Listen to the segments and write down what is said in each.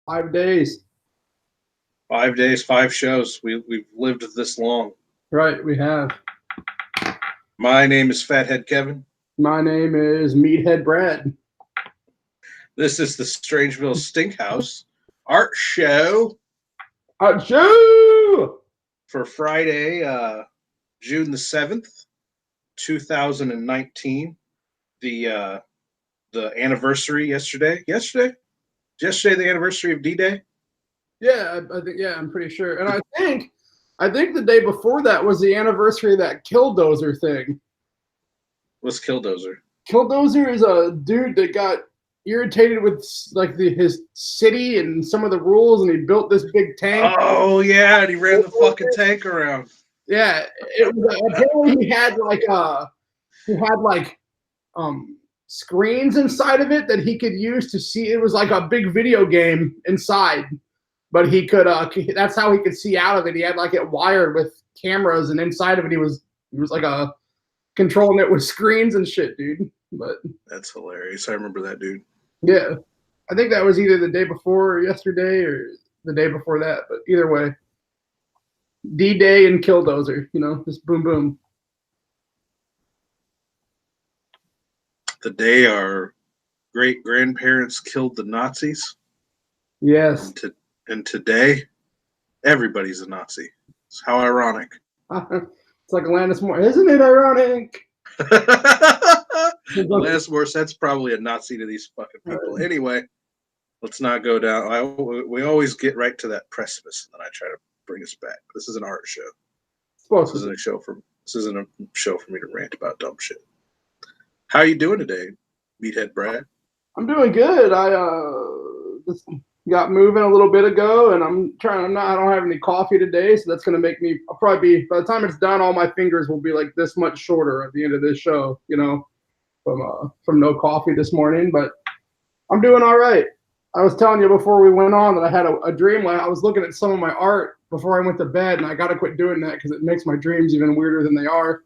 5 days. 5 days, 5 shows. We've lived this long. Right, we have. My name is Fathead Kevin. My name is Meathead Brad. This is the Strangeville Stinkhouse art show Achoo! for Friday, June the 7th, 2019. The anniversary yesterday. Yesterday, the anniversary of D-Day. Yeah, I think. Yeah, I'm pretty sure. And I think the day before that was the anniversary of that Killdozer thing. What's Killdozer? Killdozer is a dude that got irritated with like his city and some of the rules, and he built this big tank. Oh yeah, and he ran the fucking tank around. Yeah, it was apparently he had like screens inside of it that he could use to see. It was like a big video game inside, but he could that's how he could see out of it. He had like it wired with cameras, and inside of it he was like a controlling it with screens and shit, dude. But that's hilarious. I remember that dude. Yeah, I think that was either the day before or yesterday or the day before that, but either way, D-Day and Killdozer, just boom boom. The day our great grandparents killed the Nazis. Yes. And today, everybody's a Nazi. It's how ironic. It's like Alanis Morissette. Isn't it ironic? Alanis Morissette's probably a Nazi to these fucking people. Anyway, let's not go down. We always get right to that precipice, and then I try to bring us back. This is an art show. This isn't a show for me to rant about dumb shit. How are you doing today, Meathead Brad? I'm doing good. I just got moving a little bit ago, and I don't have any coffee today, so that's gonna make me. I'll probably be, by the time it's done, all my fingers will be like this much shorter at the end of this show. From no coffee this morning, but I'm doing all right. I was telling you before we went on that I had a dream. I was looking at some of my art before I went to bed, and I got to quit doing that because it makes my dreams even weirder than they are.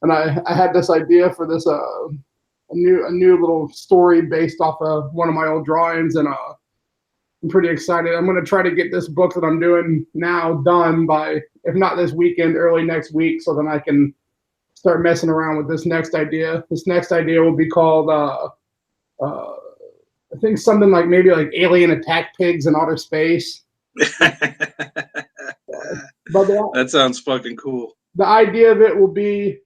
And I had this idea for this a new little story based off of one of my old drawings, and I'm pretty excited. I'm going to try to get this book that I'm doing now done by, if not this weekend, early next week, so then I can start messing around with this next idea. This next idea will be called, I think something like maybe like alien attack pigs in outer space. That sounds fucking cool. The idea of it will be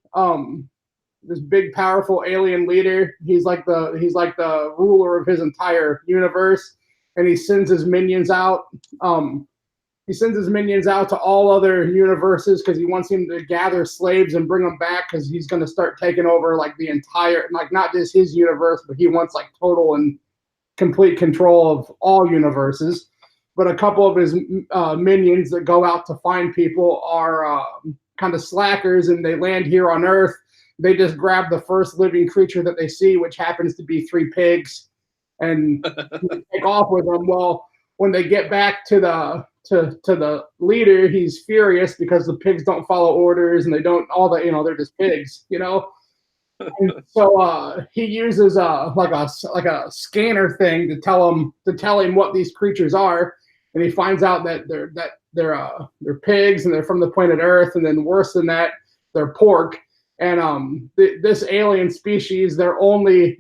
this big, powerful alien leader. He's like the ruler of his entire universe, and he sends his minions out. He sends his minions out to all other universes because he wants him to gather slaves and bring them back because he's going to start taking over like the entire, like not just his universe, but he wants like total and complete control of all universes. But a couple of his minions that go out to find people are kind of slackers, and they land here on Earth. They just grab the first living creature that they see, which happens to be 3 pigs, and take off with them. Well, when they get back to the leader, he's furious because the pigs don't follow orders, and they don't they're just pigs, And so he uses like a scanner thing to tell him what these creatures are, and he finds out that they're pigs and they're from the planet Earth, and then worse than that, they're pork. And this alien species, their only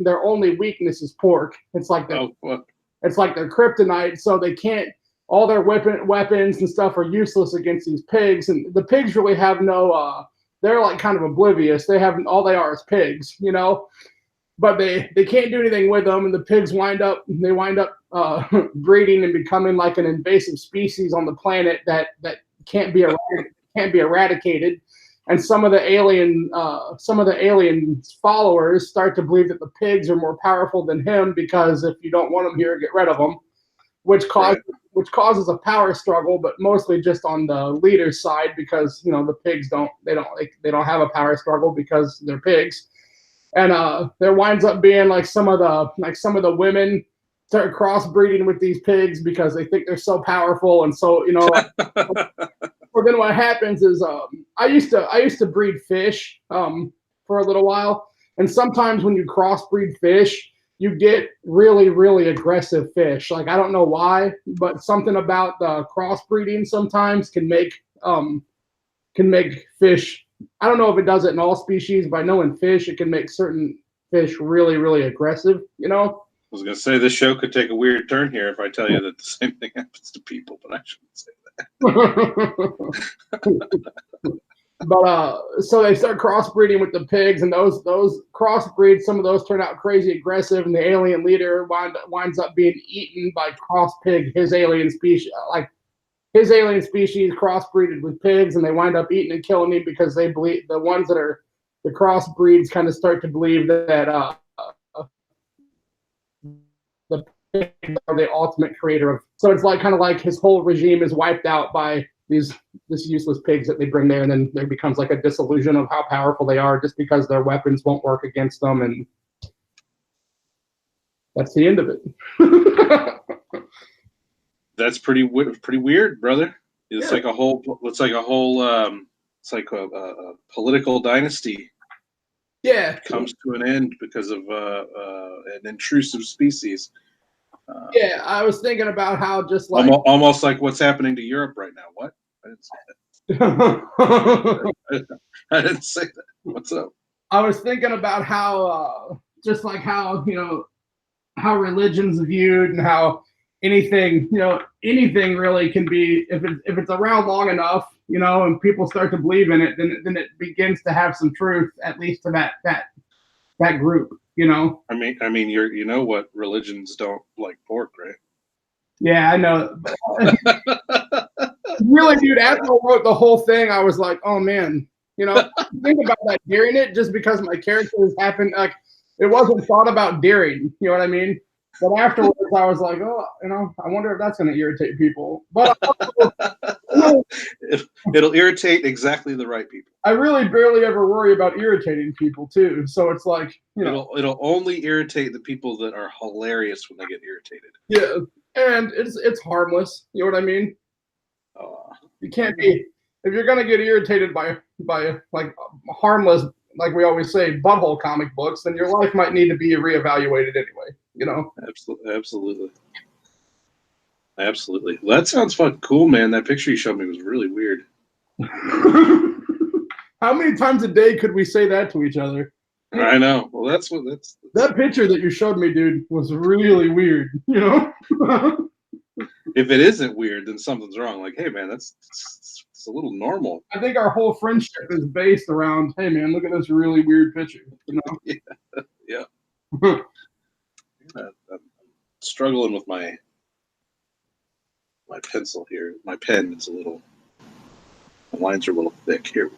weakness is pork. It's like it's like their kryptonite, so they can't. All their weapons and stuff are useless against these pigs, and the pigs really have no. They're like kind of oblivious. They are is pigs, but they can't do anything with them, and the pigs wind up breeding and becoming like an invasive species on the planet that can't be eradicated. And some of the alien followers start to believe that the pigs are more powerful than him, because if you don't want them here, get rid of them, which causes a power struggle, but mostly just on the leader's side, because the pigs don't have a power struggle because they're pigs. And there winds up being like some of the women start crossbreeding with these pigs because they think they're so powerful, and so Well, then what happens is I used to breed fish for a little while, and sometimes when you crossbreed fish, you get really, really aggressive fish. Like I don't know why, but something about the crossbreeding sometimes can make fish. I don't know if it does it in all species, but I know in fish it can make certain fish really, really aggressive. You know. I was gonna say this show could take a weird turn here if I tell you that the same thing happens to people, but I shouldn't say that. But so they start crossbreeding with the pigs, and those crossbreeds, some of those turn out crazy aggressive, and the alien leader winds up being eaten by cross pig, his alien species, like his alien species crossbreeded with pigs, and they wind up eating and killing him because they believe the ones that are the crossbreeds kind of start to believe that the pigs are the ultimate creator of. So it's like kind of like his whole regime is wiped out by this useless pigs that they bring there, and then there becomes like a disillusion of how powerful they are just because their weapons won't work against them, and that's the end of it. That's pretty weird, brother. It's like a whole. It's like a political dynasty. Yeah, comes to an end because of an intrusive species. Yeah, I was thinking about how just like almost like what's happening to Europe right now. What? I didn't say that. I didn't say that. What's up? I was thinking about how just like how how religion's viewed and how anything really can be if it's around long enough, and people start to believe in it, then it begins to have some truth, at least to that group. I mean, you know what religions don't like pork, right? Yeah, I know. Really, dude, after I wrote the whole thing, I was like, oh man, think about that during it, just because my characters happened, like it wasn't thought about during, you know what I mean? But afterwards, I was like, oh, I wonder if that's going to irritate people. But it'll irritate exactly the right people. I really barely ever worry about irritating people too. So it's like, it'll only irritate the people that are hilarious when they get irritated. Yeah, and it's harmless. You know what I mean? You can't be if you're gonna get irritated by like harmless, like we always say, butthole comic books, then your life might need to be reevaluated anyway. Absolutely. Well, that sounds fucking cool, man. That picture you showed me was really weird. How many times a day could we say that to each other? I know. Well, that's that picture that you showed me, dude, was really weird. If it isn't weird, then something's wrong. Like, hey, man, it's a little normal. I think our whole friendship is based around, hey, man, look at this really weird picture. Yeah. I'm struggling with my pencil here. My pen is the lines are a little thick. Here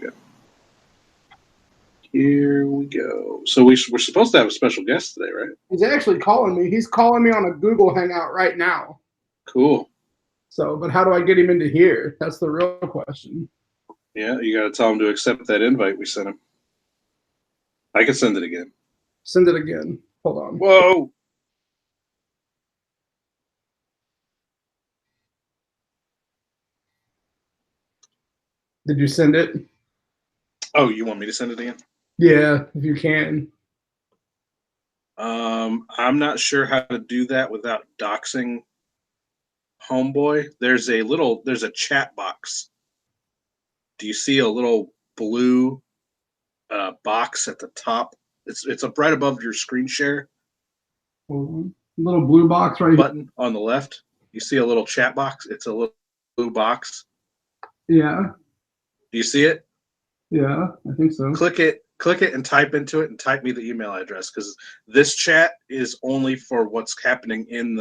we go. So we're supposed to have a special guest today, right? He's actually calling me. He's calling me on a Google Hangout right now. Cool. So, but how do I get him into here? That's the real question. Yeah, you got to tell him to accept that invite we sent him. I can send it again. Send it again. Hold on. Whoa. Did you send it? Oh, you want me to send it again? Yeah, if you can. I'm not sure how to do that without doxing Homeboy. There's a chat box. Do you see a little blue box at the top? It's up right above your screen share. Little blue box right button here. On the left. You see a little chat box. It's a little blue box. Yeah. Do you see it? Yeah, I think so. Click it and type into it and type me the email address, because this chat is only for what's happening in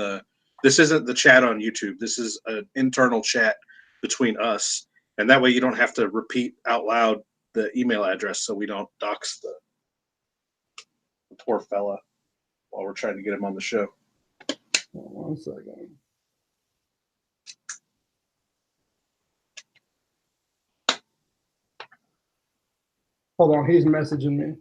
this isn't the chat on YouTube. This is an internal chat between us. And that way you don't have to repeat out loud the email address so we don't dox the poor fella while we're trying to get him on the show. One second. Hold on, he's messaging me.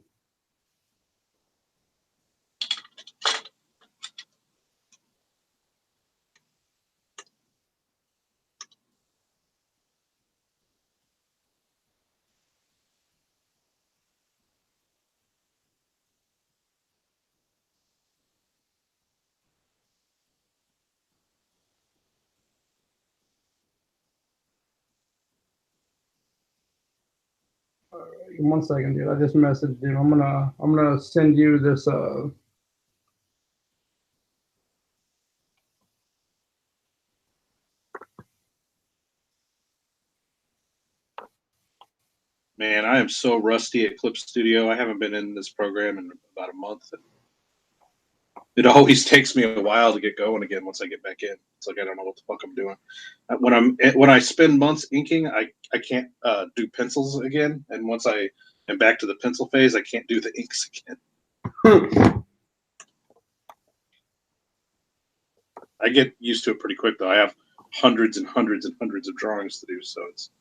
1 second, dude. I just messaged you. I'm gonna send you this. Man, I am so rusty at Clip Studio. I haven't been in this program in about a month. And it always takes me a while to get going again once I get back in. It's like I don't know what the fuck I'm doing. When I spend months inking, I can't do pencils again. And once I am back to the pencil phase, I can't do the inks again. I get used to it pretty quick though. I have hundreds and hundreds and hundreds of drawings to do, so it's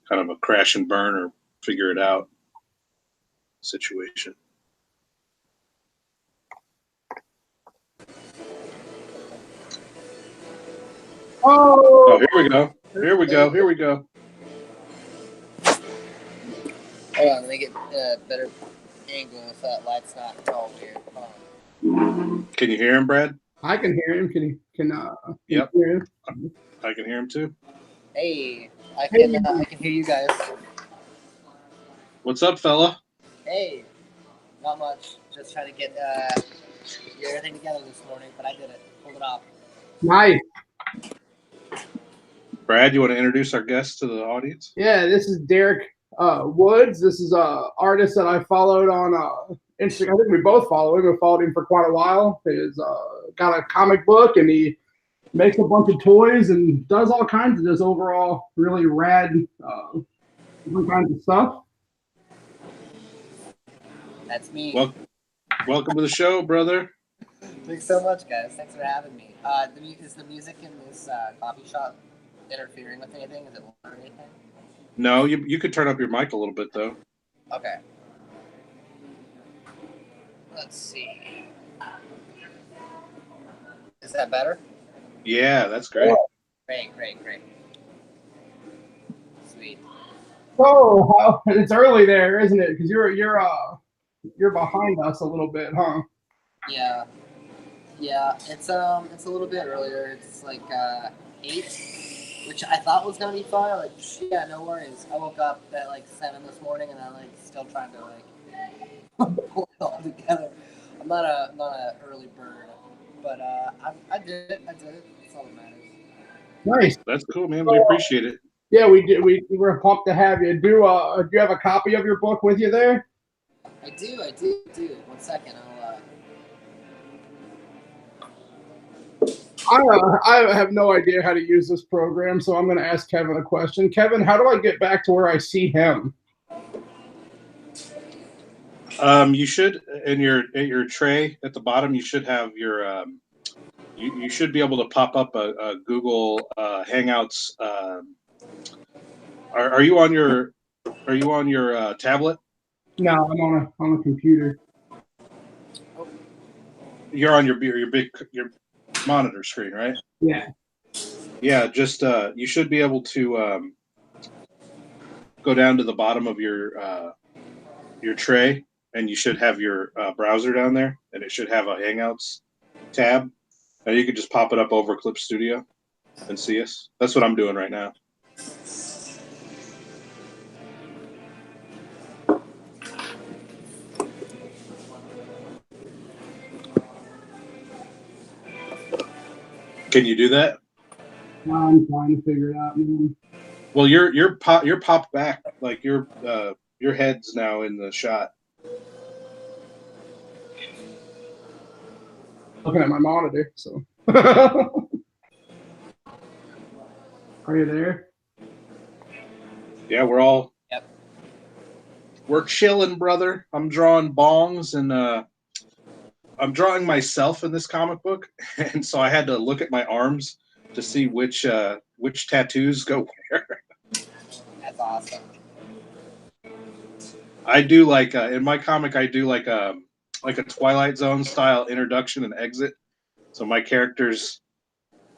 kind of a crash and burn or figure it out situation. Oh, here we go. Here we go. Here we go. Hold on, let me get a better angle so that light's not all weird. Can you hear him, Brad? I can hear him. Can Yep. you hear him? I can hear him too. Hey, I can hear you guys. What's up, fella? Hey, not much. Just trying to get everything together this morning, but I did it. Pulled it off. Nice. Brad, you want to introduce our guest to the audience? Yeah, this is Derek Woods. This is a artist that I followed on Instagram. I think we both follow him. We followed him for quite a while. He's got a comic book and he makes a bunch of toys and does all kinds of just overall really rad different kinds of stuff. That's me. Welcome to the show, brother. Thanks so much, guys. Thanks for having me. Is the music in this coffee shop interfering with anything? Is it loud or anything? No, you could turn up your mic a little bit though. Okay. Let's see. Is that better? Yeah, that's great. Great. Sweet. Oh, it's early there, isn't it? Because you're behind us a little bit, huh? Yeah. It's a little bit earlier. It's like 8, which I thought was gonna be fine. Like, yeah, no worries. I woke up at like 7 this morning, and I'm like still trying to like pull it all together. I'm not a early bird, but I did it. That's all that matters. Nice. That's cool, man. We appreciate it. Yeah, we did. We were pumped to have you. Do you have a copy of your book with you there? I do. 1 second. I have no idea how to use this program, so I'm going to ask Kevin a question. Kevin, how do I get back to where I see him? You should at your tray at the bottom. You should have your. You should be able to pop up a Google Hangouts. Are you on your tablet? No, I'm on a computer. You're on your monitor screen, right? Yeah. Yeah, just you should be able to go down to the bottom of your tray, and you should have your browser down there, and it should have a Hangouts tab, and you can just pop it up over Clip Studio and see us. That's what I'm doing right now. Can you do that? I'm trying to figure it out, man. Well, you're popped back, like your head's now in the shot. Looking at my monitor, so. Are you there? Yeah, we're all. Yep. We're chilling, brother. I'm drawing bongs and I'm drawing myself in this comic book, and so I had to look at my arms to see which tattoos go where. That's awesome. I do like in my comic. I do like a Twilight Zone style introduction and exit. So my characters,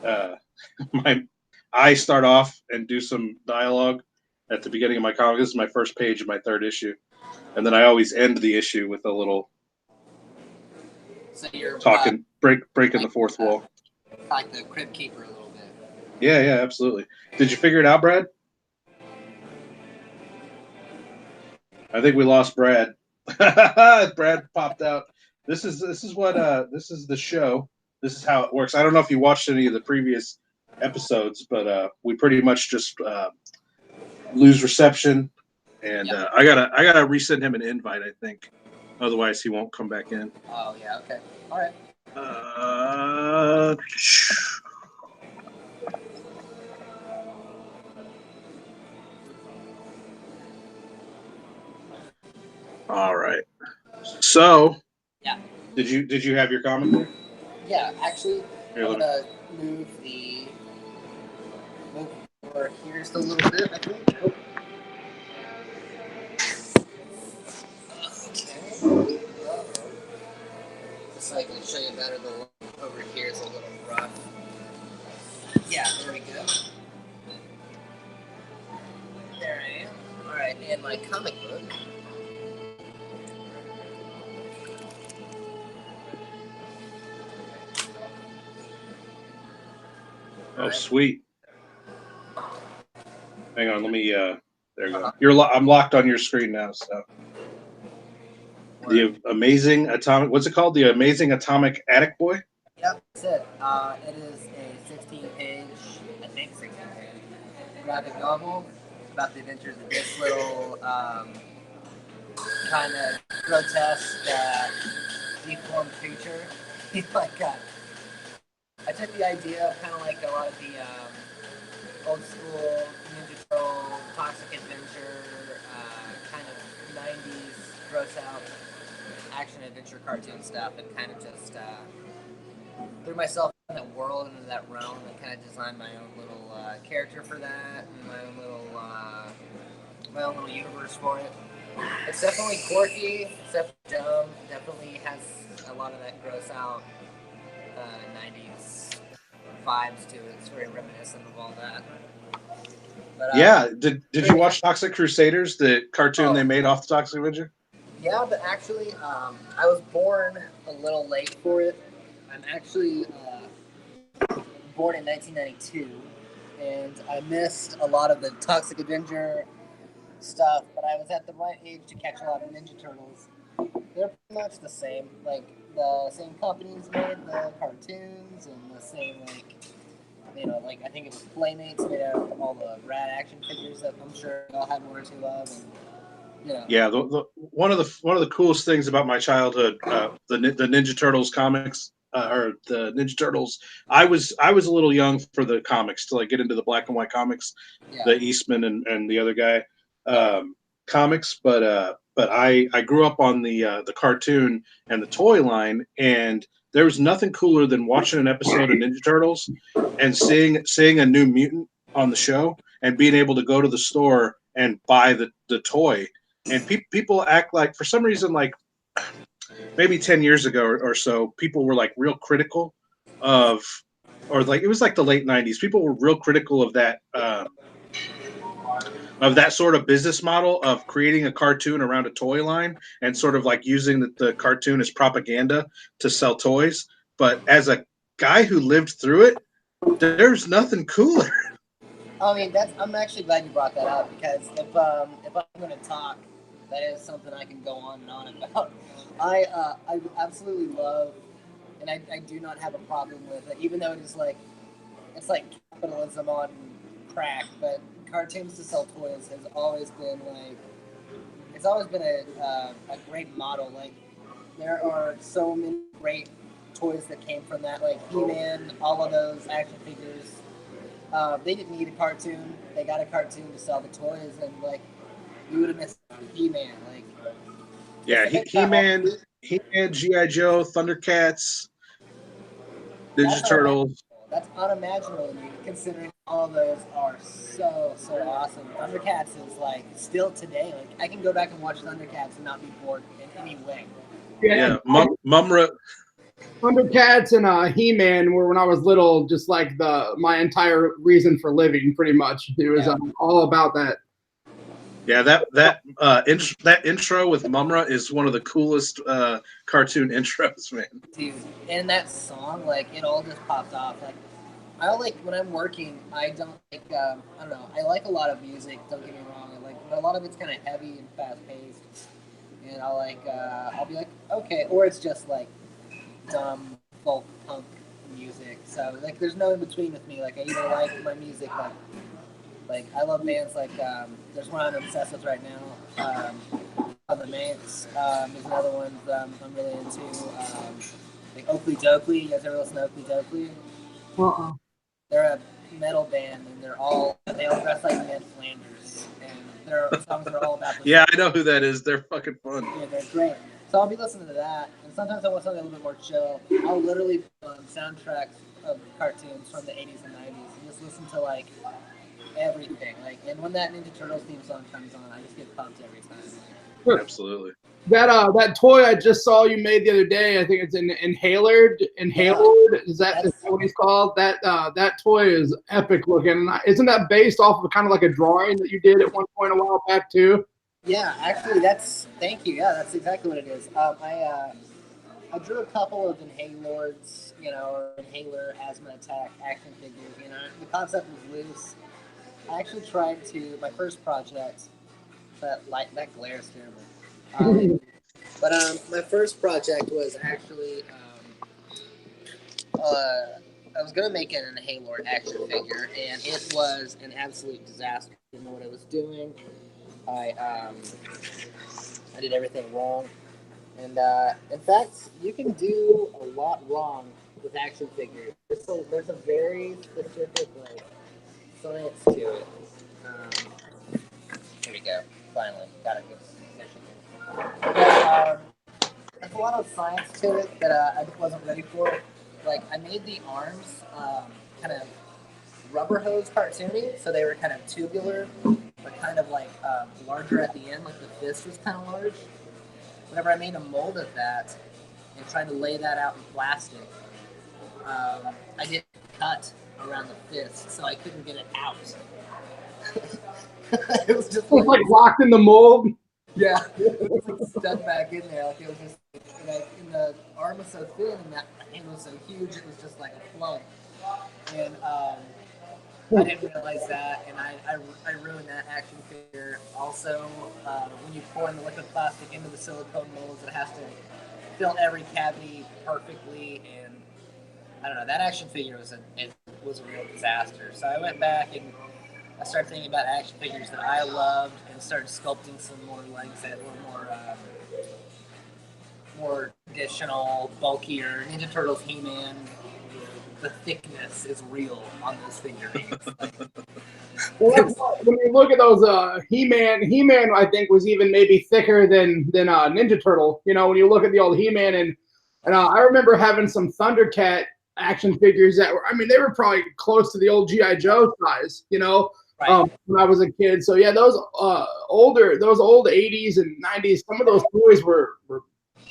I start off and do some dialogue at the beginning of my comic. This is my first page of my 3rd issue, and then I always end the issue with a little. So you're talking, breaking the fourth wall. Like the Crypt Keeper a little bit. Yeah, absolutely. Did you figure it out, Brad? I think we lost Brad. Brad popped out. This is the show. This is how it works. I don't know if you watched any of the previous episodes, but we pretty much just lose reception, and I gotta resend him an invite. I think, otherwise he won't come back in. Oh yeah. Okay. All right. All right. So, yeah. Did you have your comment there? Yeah, actually, Here, I'm gonna move over here just a little bit. I think. Oh. Okay. So I can show you better. The one over here is a little rough. Yeah, there we go. There I am. All right, and my comic book. Oh, sweet. Hang on, let me. There you go. I'm locked on your screen now. So, the Amazing Atomic. What's it called? The Amazing Atomic Attic Boy. Yep, that's it. It is a 16-page, I think 16-page graphic novel about the adventures of this little kind of grotesque, deformed creature. He's like, I took the idea of kind of like a lot of the old school Ninja Turtle, Toxic Adventure, kind of 90s gross out action adventure cartoon stuff, and kind of just threw myself in that world and in that realm, and kind of designed my own little character for that, and my own little universe for it. It's definitely quirky, it's definitely dumb, definitely has a lot of that gross out 90s vibes to it. It's very reminiscent of all that. But, yeah, did you watch Toxic Crusaders, the cartoon they made off the Toxic Avenger? Yeah, but actually, I was born a little late for it. I'm actually born in 1992, and I missed a lot of the Toxic Avenger stuff, but I was at the right age to catch a lot of Ninja Turtles. They're pretty much the same. Like, the same companies made the cartoons, and the same, like, like, I think it was Playmates made out of all the rad action figures that I'm sure y'all had one or two of, and yeah, one of the coolest things about my childhood, the Ninja Turtles comics, or the Ninja Turtles. I was a little young for the comics to like get into the black and white comics, the Eastman and the other guy comics. But I grew up on the cartoon and the toy line, and there was nothing cooler than watching an episode of Ninja Turtles and seeing a new mutant on the show and being able to go to the store and buy the toy. And people act like, for some reason, like maybe 10 years ago or so, people were like real critical of, or like it was like the late 90s. People were real critical of that sort of business model of creating a cartoon around a toy line and sort of like using the cartoon as propaganda to sell toys. But as a guy who lived through it, there's nothing cooler. I mean, I'm actually glad you brought that up, because if I'm going to talk, that is something I can go on and on about. I absolutely love, and I do not have a problem with it, even though it's like capitalism on crack. But cartoons to sell toys has always been a great model. Like, there are so many great toys that came from that, like He-Man, all of those action figures. They didn't need a cartoon. They got a cartoon to sell the toys, and like, you would have missed He-Man. Like, yeah, He-Man, G.I. Joe, Thundercats, Ninja Turtles. That's unimaginable to me, considering all of those are so awesome. Thundercats is like still today. Like, I can go back and watch Thundercats and not be bored in any way. Yeah, Mumra. Thundercats and He-Man were, when I was little, just like my entire reason for living. Pretty much, it was all about that. Yeah, that intro with Mumra is one of the coolest cartoon intros, man. Dude, and that song, like, it all just popped off. Like, I don't like when I'm working. I don't like. I don't know. I like a lot of music. Don't get me wrong. I like, but a lot of it's kind of heavy and fast paced. And I'll like. I'll be like, okay, or it's just like dumb folk punk music. So like, there's no in between with me. Like, I either like my music like I love bands like there's one I'm obsessed with right now. The Manx is another one that I'm really into. Like Oakley Dokley. You guys ever listen to Oakley Dokley? They're a metal band, and they all dress like Ned Flanders, and their songs are all about. Yeah, I know who that is. They're fucking fun. Yeah, they're great. So I'll be listening to that, and sometimes I want something a little bit more chill. I'll literally soundtracks of cartoons from the 80s and 90s, and just listen to like everything. Like, and when that Ninja Turtles theme song comes on, I just get pumped every time. Like, absolutely. That toy I just saw you made the other day, I think it's an Inhaler. Is that what he's called? That toy is epic looking. Isn't that based off of kind of like a drawing that you did at one point a while back too? Yeah, actually, thank you. Yeah, that's exactly what it is. I drew a couple of Inhalers, or Inhaler Asthma Attack action figures. The concept was loose. I actually tried to my first project. That glare is terrible. But my first project was actually I was gonna make an Inhaler action figure, and it was an absolute disaster. I didn't know what I was doing. I did everything wrong, and in fact, you can do a lot wrong with action figures. There's a very specific science to it. Here we go. Finally, got a good position. But, there's a lot of science to it that I wasn't ready for. Like, I made the arms kind of rubber hose cartoony, so they were kind of tubular, but kind of like larger at the end, like the fist was kind of large. Whenever I made a mold of that and tried to lay that out in plastic, I didn't cut around the fist, so I couldn't get it out. It was just like locked in the mold. Yeah, it was like stuck back in there. Like it was just and the arm was so thin and that hand was so huge. It was just like a plug. And I didn't realize that, and I ruined that action figure. Also, when you pour in the liquid plastic into the silicone molds, it has to fill every cavity perfectly. And I don't know. That action figure was a real disaster. So I went back and I started thinking about action figures that I loved and started sculpting some more legs that were more traditional, bulkier. Ninja Turtles, He-Man. The thickness is real on those figurines. When you look at those He-Man I think was even maybe thicker than Ninja Turtle. When you look at the old He-Man and I remember having some Thundercat action figures that were, they were probably close to the old G.I. Joe size, Right. When I was a kid. So yeah, those old 80s and 90s, some of those toys were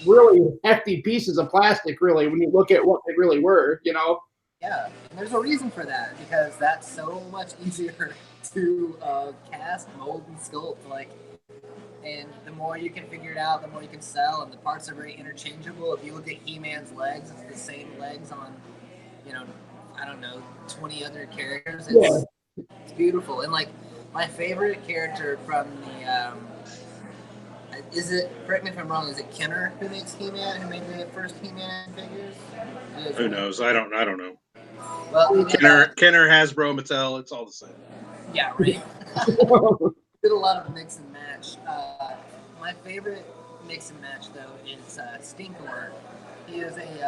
really hefty pieces of plastic, really, when you look at what they really were, Yeah, and there's a reason for that, because that's so much easier to cast, mold, and sculpt. And the more you can figure it out, the more you can sell, and the parts are very interchangeable. If you look at He-Man's legs, it's the same legs on, 20 other characters. It's beautiful. And my favorite character from the correct me if I'm wrong, is it Kenner who makes He-Man, who made the first He-Man figures? Who knows? I don't know. Well, Kenner, Hasbro, Mattel, it's all the same. Yeah, right. Did a lot of mix and match. My favorite mix and match though is Stinkor. He is he's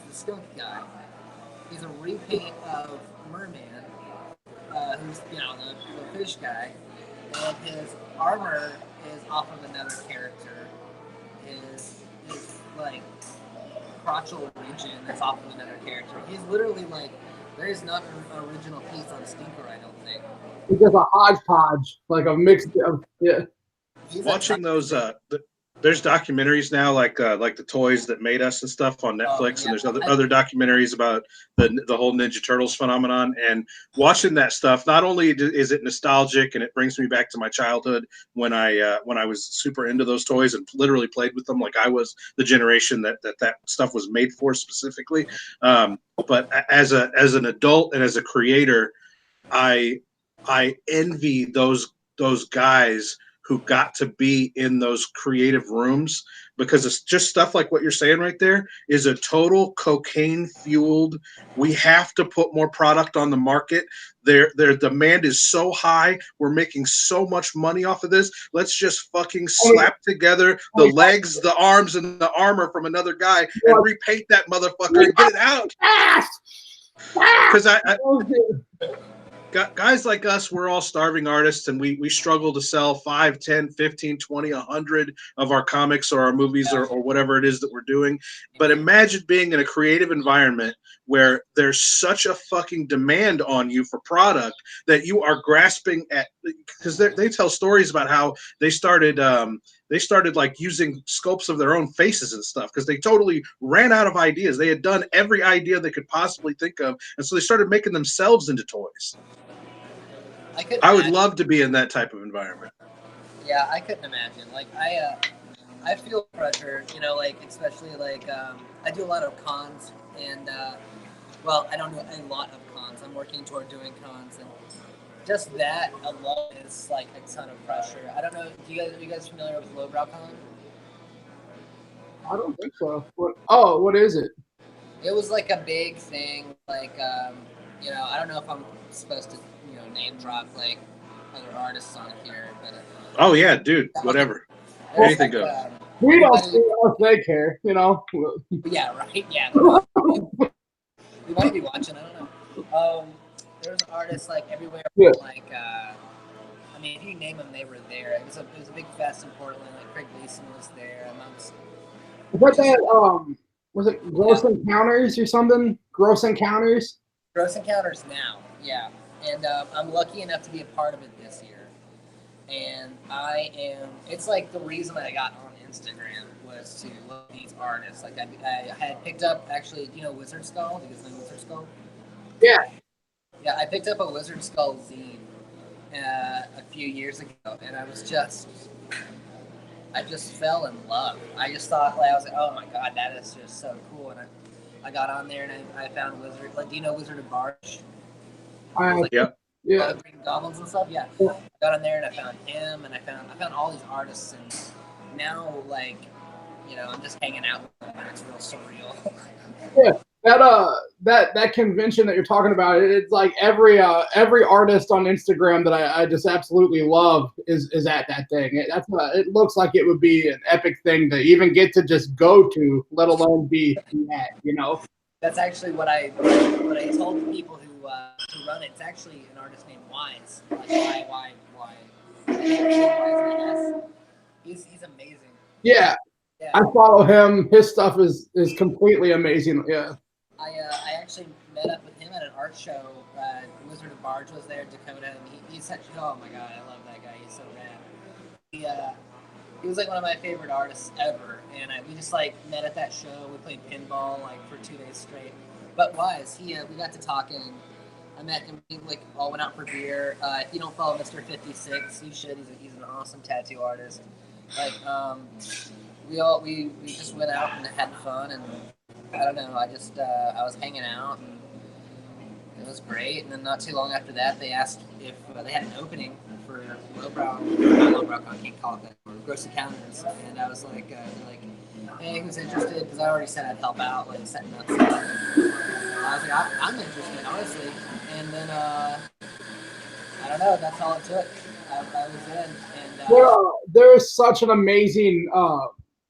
the skunk guy. He's a repaint of Merman, who's the fish guy, and his armor is off of another character. His crotchal region is off of another character. He's literally there is not an original piece on Stinkor, I don't think. It's just a hodgepodge, like a mix of, yeah. Watching those There's documentaries now, like the toys that made us and stuff on Netflix, and there's other documentaries about the whole Ninja Turtles phenomenon. And watching that stuff, not only is it nostalgic and it brings me back to my childhood when I was super into those toys and literally played with them, like I was the generation that stuff was made for specifically. But as an adult and as a creator, I envy those guys who got to be in those creative rooms, because it's just stuff like what you're saying right there is a total cocaine fueled. We have to put more product on the market. Their demand is so high. We're making so much money off of this. Let's just fucking slap together the legs, the arms, and the armor from another guy and repaint that motherfucker and get it out. Because guys like us, we're all starving artists, and we struggle to sell 5, 10, 15, 20, 100 of our comics or our movies or whatever it is that we're doing. But imagine being in a creative environment where there's such a fucking demand on you for product that you are grasping at, because they tell stories about how they started like using sculpts of their own faces and stuff because they totally ran out of ideas. They had done every idea they could possibly think of, and so they started making themselves into toys. I would love to be in that type of environment. Yeah, I couldn't imagine. Like I feel pressure, you know, like especially like I do a lot of cons, and well, I don't do a lot of cons. I'm working toward doing cons, and just that alone is like a ton of pressure. I don't know. Are you guys familiar with Lowbrow Con? I don't think so. What is it? It was like a big thing. Like you know, I don't know if I'm supposed to, you know, name drop like other artists on here, but oh yeah, dude, whatever. Anything goes. We don't see if they care, you know. Yeah, right. Yeah. We might be watching. I don't know. There's artists like everywhere. Yeah. Like, I mean, if you name them, they were there. It was a big fest in Portland. Like Craig Gleason was there amongst. What that? Was it Gross Encounters or something? Gross Encounters. Gross Encounters now, yeah. And I'm lucky enough to be a part of it this year. And it's like the reason I got on Instagram was to look at these artists. Like I had picked up, actually, do you know Wizard Skull? Do you guys know Wizard Skull? Yeah. Yeah, I picked up a Wizard Skull zine a few years ago, and I just fell in love. I just thought, like, I was like, oh my god, that is just so cool. And I got on there and I found Wizard. Like, do you know Wizard of Barge? Like, yeah. Green Goblins and stuff. Yeah. I got on there and I found him, and I found all these artists, and now, like, you know, I'm just hanging out with them, and it's real surreal. Yeah. That convention that you're talking about, it's like every artist on Instagram that I just absolutely love is at that thing. It looks like it would be an epic thing to even get to just go to, let alone be at, you know. That's actually what I told the people who run it. It's actually an artist named Wise. Like Y. He's amazing. Yeah. I follow him. His stuff is completely amazing. Yeah. I actually met up with him at an art show. Wizard of Barge was there, Dakota, and he's such, oh my god, I love that guy. He's so rad. He was like one of my favorite artists ever, and we just like met at that show. We played pinball like for 2 days straight. But Wise, we got to talking. I met him. We like all went out for beer. If you don't follow Mr. 56, you should. He's an awesome tattoo artist. Like we just went out and had fun, and I don't know. I was hanging out, and it was great. And then not too long after that, they asked if they had an opening for Lowbrow. Not Lowbrow, I can't call it that. Or Gross Encounters, and I was like, hey, who's interested? Because I already said I'd help out, like setting up stuff. I was like, I'm interested, honestly. And then I don't know. That's all it took. I was in, and there's such an amazing.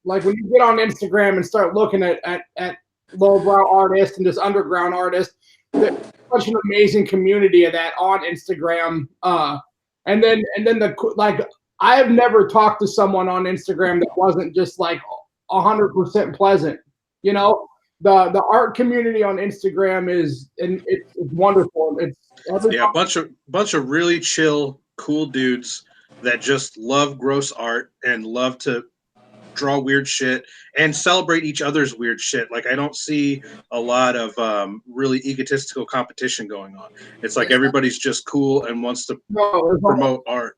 Like when you get on Instagram and start looking at lowbrow artists and just underground artists, there's such an amazing community of that on Instagram. And then I have never talked to someone on Instagram that wasn't just like 100% pleasant. You know, the art community on Instagram it's wonderful. A bunch of really chill, cool dudes that just love gross art and love to draw weird shit and celebrate each other's weird shit. Like I don't see a lot of really egotistical competition going on. It's like everybody's just cool and wants to promote art.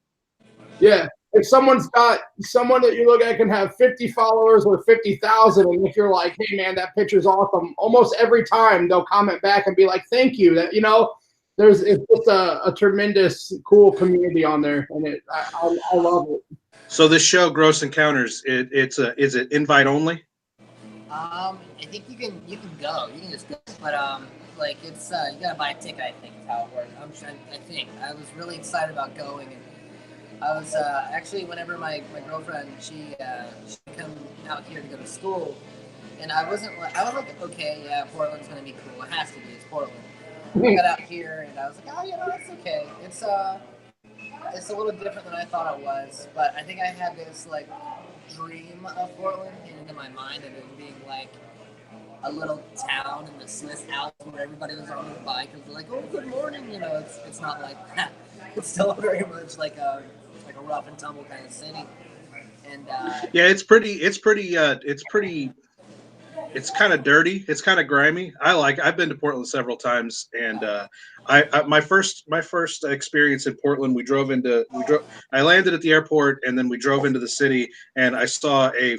Yeah. If someone's got someone that you look at can have 50 followers or 50,000, and if you're like, hey man, that picture's awesome, almost every time they'll comment back and be like, thank you. That, you know, it's just a tremendous cool community on there, and I love it. So this show, Gross Encounters, is it invite only? I think you can go. You can just go, but like it's you gotta buy a ticket. I think is how it works. I think I was really excited about going, and I was actually whenever my girlfriend she come out here to go to school, and I was like, okay, yeah, Portland's gonna be cool. It has to be. It's Portland. I got out here, and I was like, oh, you know, it's okay. It's a little different than I thought it was, but I think I had this like dream of Portland into my mind of it being like a little town in the Swiss Alps where everybody was on their bike and was like, oh, good morning. You know, it's not like that. It's still very much like a rough and tumble kind of city. And yeah, it's kind of dirty. It's kind of grimy. I've been to Portland several times, and my first experience in Portland, I landed at the airport, and then we drove into the city, and I saw a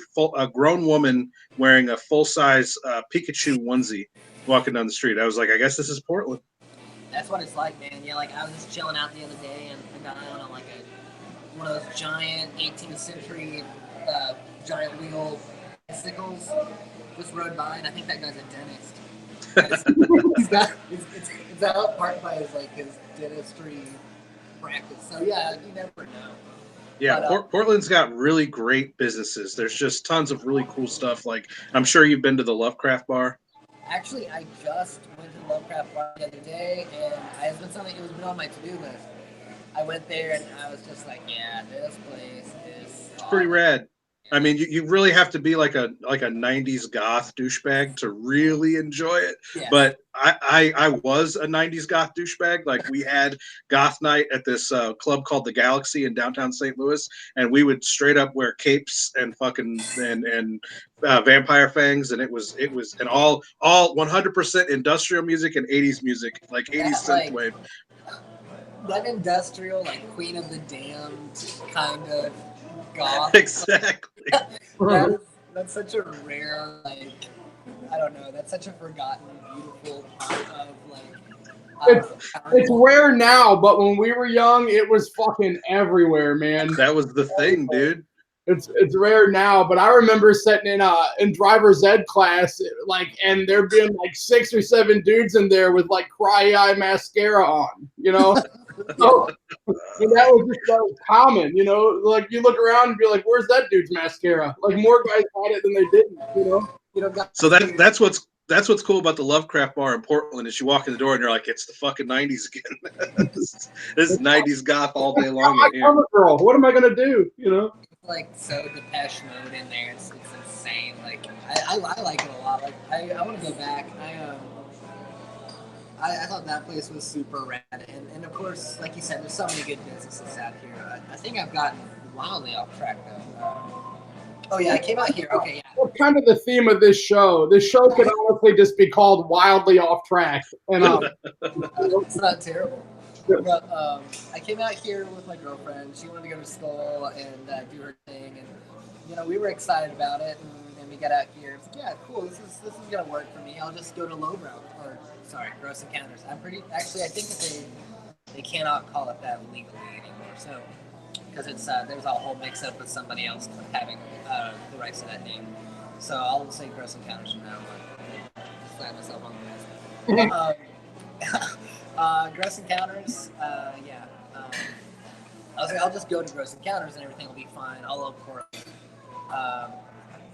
grown woman wearing a full-size Pikachu onesie walking down the street. I was like, I guess this is Portland. That's what it's like, man. Yeah, like I was just chilling out the other day, and a guy on like one of those giant 18th century giant wheel bicycles just rode by, and I think that guy's a dentist. It's out parked by his dentistry practice. So yeah, you never know. Yeah, but, Portland's got really great businesses. There's just tons of really cool stuff. Like I'm sure you've been to the Lovecraft Bar. Actually, I just went to the Lovecraft Bar the other day, and it was been on my to-do list. I went there, and I was just like, yeah, this place is pretty rad. I mean, you really have to be like a 90s goth douchebag to really enjoy it. Yeah. But I was a 90s goth douchebag. Like we had goth night at this club called the Galaxy in downtown St. Louis, and we would straight up wear capes and fucking and vampire fangs, and it was and all 100% industrial music and 80s music, like 80s synthwave. That industrial, like Queen of the Damned kind of goth. Exactly. That's such a rare, like, I don't know, that's such a forgotten, beautiful part of, like, it's rare now, but when we were young, it was fucking everywhere, man. That was the thing, dude. It's rare now, but I remember sitting in driver's ed class, like, and there being like 6 or 7 dudes in there with like cry eye mascara on, you know. So, and that was common, you know. Like you look around and be like, "Where's that dude's mascara?" Like more guys had it than they didn't, you know. So that's what's cool about the Lovecraft Bar in Portland is you walk in the door and you're like, it's the fucking 90s again. This is 90s goth all day long. I'm a girl. What am I gonna do? You know. Like so Depeche Mode in there, it's insane. Like I like it a lot. Like I want to go back. I thought that place was super rad, and of course, like you said, there's so many good businesses out here. I think I've gotten wildly off track though. Oh yeah, I came out here. Okay, yeah. That's kind of the theme of this show. This show could honestly just be called Wildly Off Track, and it's not terrible. But I came out here with my girlfriend. She wanted to go to school and do her thing, and you know we were excited about it. And we got out here. It's like, yeah, cool. This is gonna work for me. I'll just go to Gross Encounters. I think that they cannot call it that legally anymore. So because it's there's a whole mix up with somebody else having the rights to that name. So I'll say Gross Encounters from now on. Just slap myself on the wrist. Gross Encounters, yeah. I'll just go to Gross Encounters and everything will be fine. I'll look for it.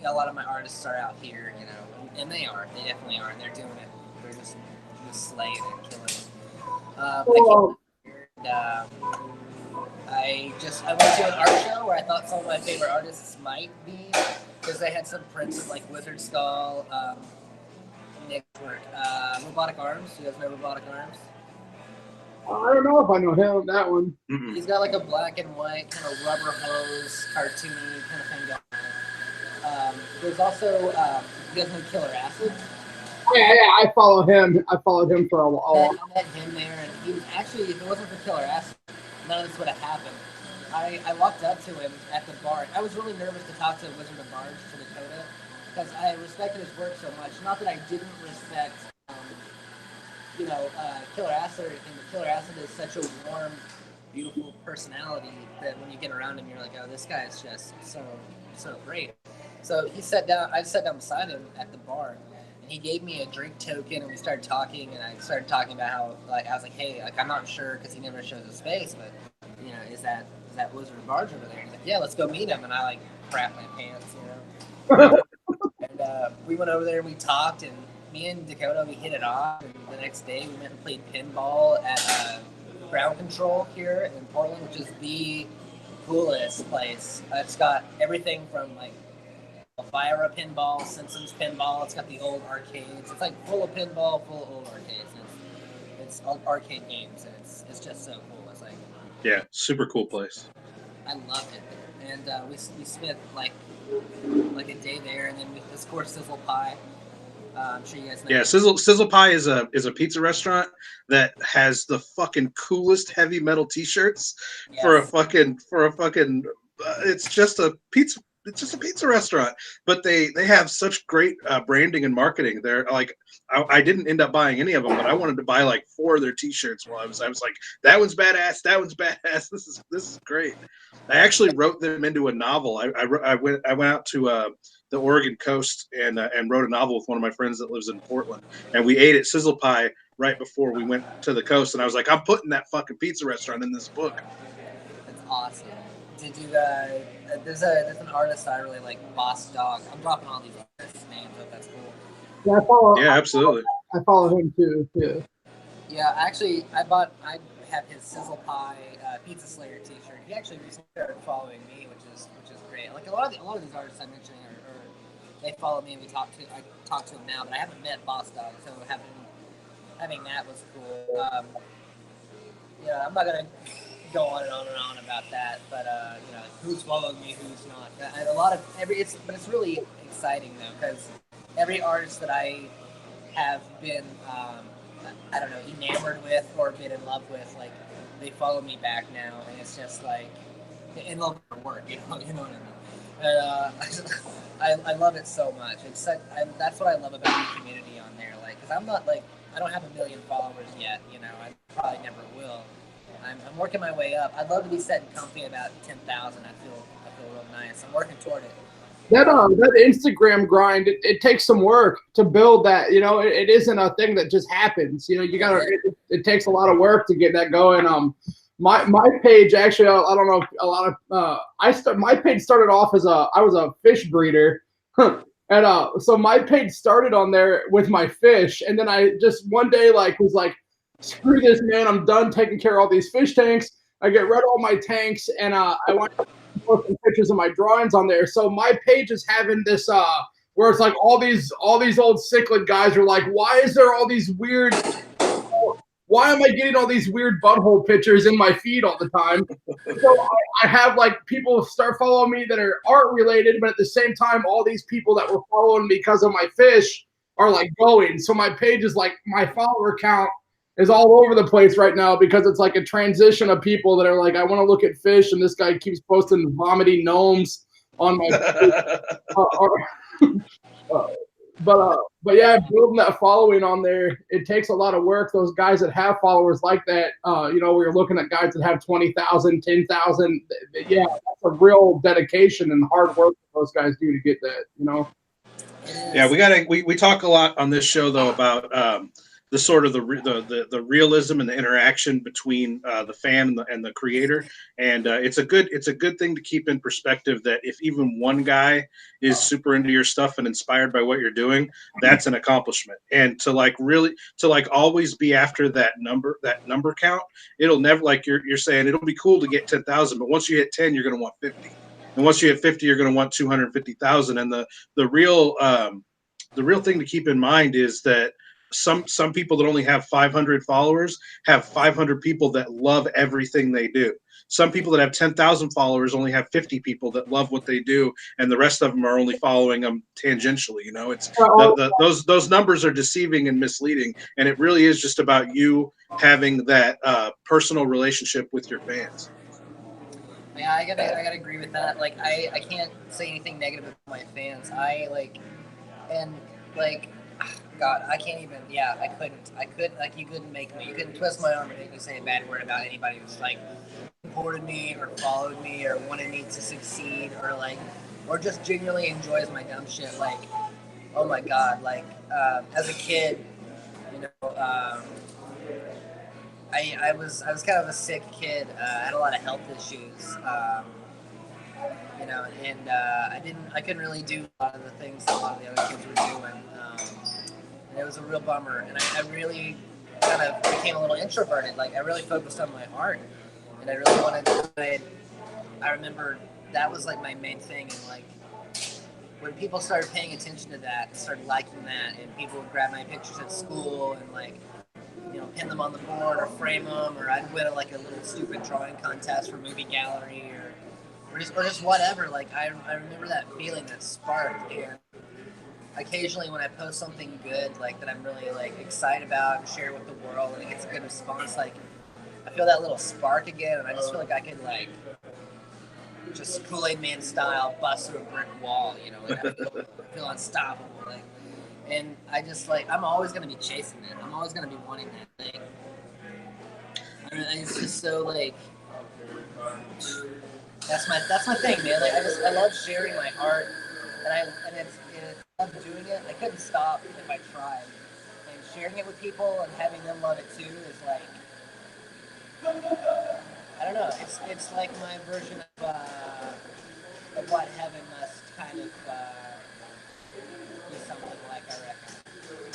A lot of my artists are out here, you know, and they definitely are, and they're doing it. They're just slaying and killing it. I went to an art show where I thought some of my favorite artists might be, because they had some prints of like Wizard Skull, Nick's work, Robotic Arms. You guys know Robotic Arms? I don't know if I know him, that one. He's got like a black and white kind of rubber hose, cartoony kind of thing going on. There's also you guys know Killer Acid. Yeah, I followed him. I followed him for a while. I met him there, and he was actually, if it wasn't for Killer Acid, none of this would have happened. I walked up to him at the bar. I was really nervous to talk to Wizard of Bards to Dakota because I respected his work so much. Not that I didn't respect, Killer Acid or anything, but Killer Acid is such a warm, beautiful personality that when you get around him, you're like, oh, this guy is just so great. So he sat down. I sat down beside him at the bar. He gave me a drink token, and we started talking. And I started talking about how, like, I was like, "Hey, like, I'm not sure because he never shows his face, but is that Wizard of Barge over there?" And he's like, "Yeah, let's go meet him." And I like crapped my pants, And we went over there and we talked, and me and Dakota, we hit it off. And the next day, we went and played pinball at Ground Control here in Portland, which is the coolest place. It's got everything from like Elvira pinball, Simpsons pinball. It's got the old arcades. It's like full of pinball, full of old arcades. It's arcade games, and it's just so cool. It's like, yeah, super cool place. I loved it there, and we spent like a day there, and then we, of course, Sizzle Pie. I'm sure you guys know. Yeah, Sizzle Pie is a pizza restaurant that has the fucking coolest heavy metal T-shirts for a fucking. It's just a pizza. It's just a pizza restaurant, but they have such great branding and marketing. They're like, I didn't end up buying any of them, but I wanted to buy like 4 of their T-shirts while I was like, that one's badass, that one's badass. This is great. I actually wrote them into a novel. I went out to the Oregon coast and wrote a novel with one of my friends that lives in Portland, and we ate at Sizzle Pie right before we went to the coast, and I was like, I'm putting that fucking pizza restaurant in this book. That's awesome. Did you there's an artist I really like, Boss Dog. I'm dropping all these artists' names, but that's cool. Yeah, Absolutely. I follow him too. Yeah. Yeah, actually, I have his Sizzle Pie Pizza Slayer T-shirt. He actually recently started following me, which is great. Like a lot of these artists I'm mentioning are they follow me, and I talk to him now, but I haven't met Boss Dog, so having that was cool. I'm not gonna go on and on about that, but who's following me, who's not. But it's really exciting though, because every artist that I have been enamored with or been in love with, like, they follow me back now, and it's just like in love with their work, you know what I mean. I love it so much. That's what I love about the community on there, like, because I'm not like, I don't have 1 million followers yet, I probably never will. I'm working my way up. I'd love to be setting comfy about 10,000. I feel real nice. I'm working toward it. That Instagram grind, it takes some work to build that. It isn't a thing that just happens. You gotta. It takes a lot of work to get that going. My page actually, I don't know, a lot of my page started off as I was a fish breeder, and so my page started on there with my fish, and then I just one day was like, screw this, man, I'm done taking care of all these fish tanks. I get rid of all my tanks, and I want to put some pictures of my drawings on there. So my page is having this where it's like all these old cichlid guys are like, why is there all these weird, why am I getting all these weird butthole pictures in my feed all the time? So I have like people start following me that are art related, but at the same time, all these people that were following me because of my fish are like going. So my page is like, my follower count is all over the place right now because it's like a transition of people that are like, I want to look at fish, and this guy keeps posting vomiting gnomes on my but yeah, building that following on there, it takes a lot of work. Those guys that have followers like that, we're looking at guys that have 20,000, 10,000. Yeah, that's a real dedication and hard work that those guys do to get that. Yeah, we talk a lot on this show though about the sort of the realism and the interaction between the fan and the creator, and it's a good thing to keep in perspective that if even one guy is super into your stuff and inspired by what you're doing, that's an accomplishment. And to always be after that number count, it'll never, like you're saying, it'll be cool to get 10,000, but once you hit 10, you're going to want 50, and once you hit 50, you're going to want 250,000. And the real thing to keep in mind is that some people that only have 500 followers have 500 people that love everything they do. Some people that have 10,000 followers only have 50 people that love what they do, and the rest of them are only following them tangentially. You know, it's those numbers are deceiving and misleading, and it really is just about you having that personal relationship with your fans. Yeah, I gotta agree with that. Like, I can't say anything negative about my fans. God, I can't even. Yeah, I couldn't. Like, you couldn't make me. You couldn't twist my arm and make me say a bad word about anybody who's like supported me or followed me or wanted me to succeed or just genuinely enjoys my dumb shit. Like, oh my God, like as a kid, you know, I was kind of a sick kid. I had a lot of health issues. You know, and I couldn't really do a lot of the things that a lot of the other kids were doing. And it was a real bummer. And I really kind of became a little introverted. Like, I really focused on my art, and I really wanted to. I remember that was like my main thing, and like when people started paying attention to that, and started liking that, and people would grab my pictures at school and like, you know, pin them on the board or frame them, or I'd win like a little stupid drawing contest for Movie Gallery or just whatever. Like, I remember that feeling, that spark. And occasionally when I post something good, like that I'm really like excited about and share with the world, and it gets a good response, like I feel that little spark again, and I just feel like I could like just Kool-Aid Man style bust through a brick wall, you know, like I feel unstoppable, like, and I just like I'm always gonna be chasing it. I'm always gonna be wanting that thing. I mean, it's just so like that's my thing, man. Like I love sharing my art, and I love doing it. I couldn't stop if I tried, and sharing it with people and having them love it too is like. I don't know. It's like my version of what heaven must kind of be something like, I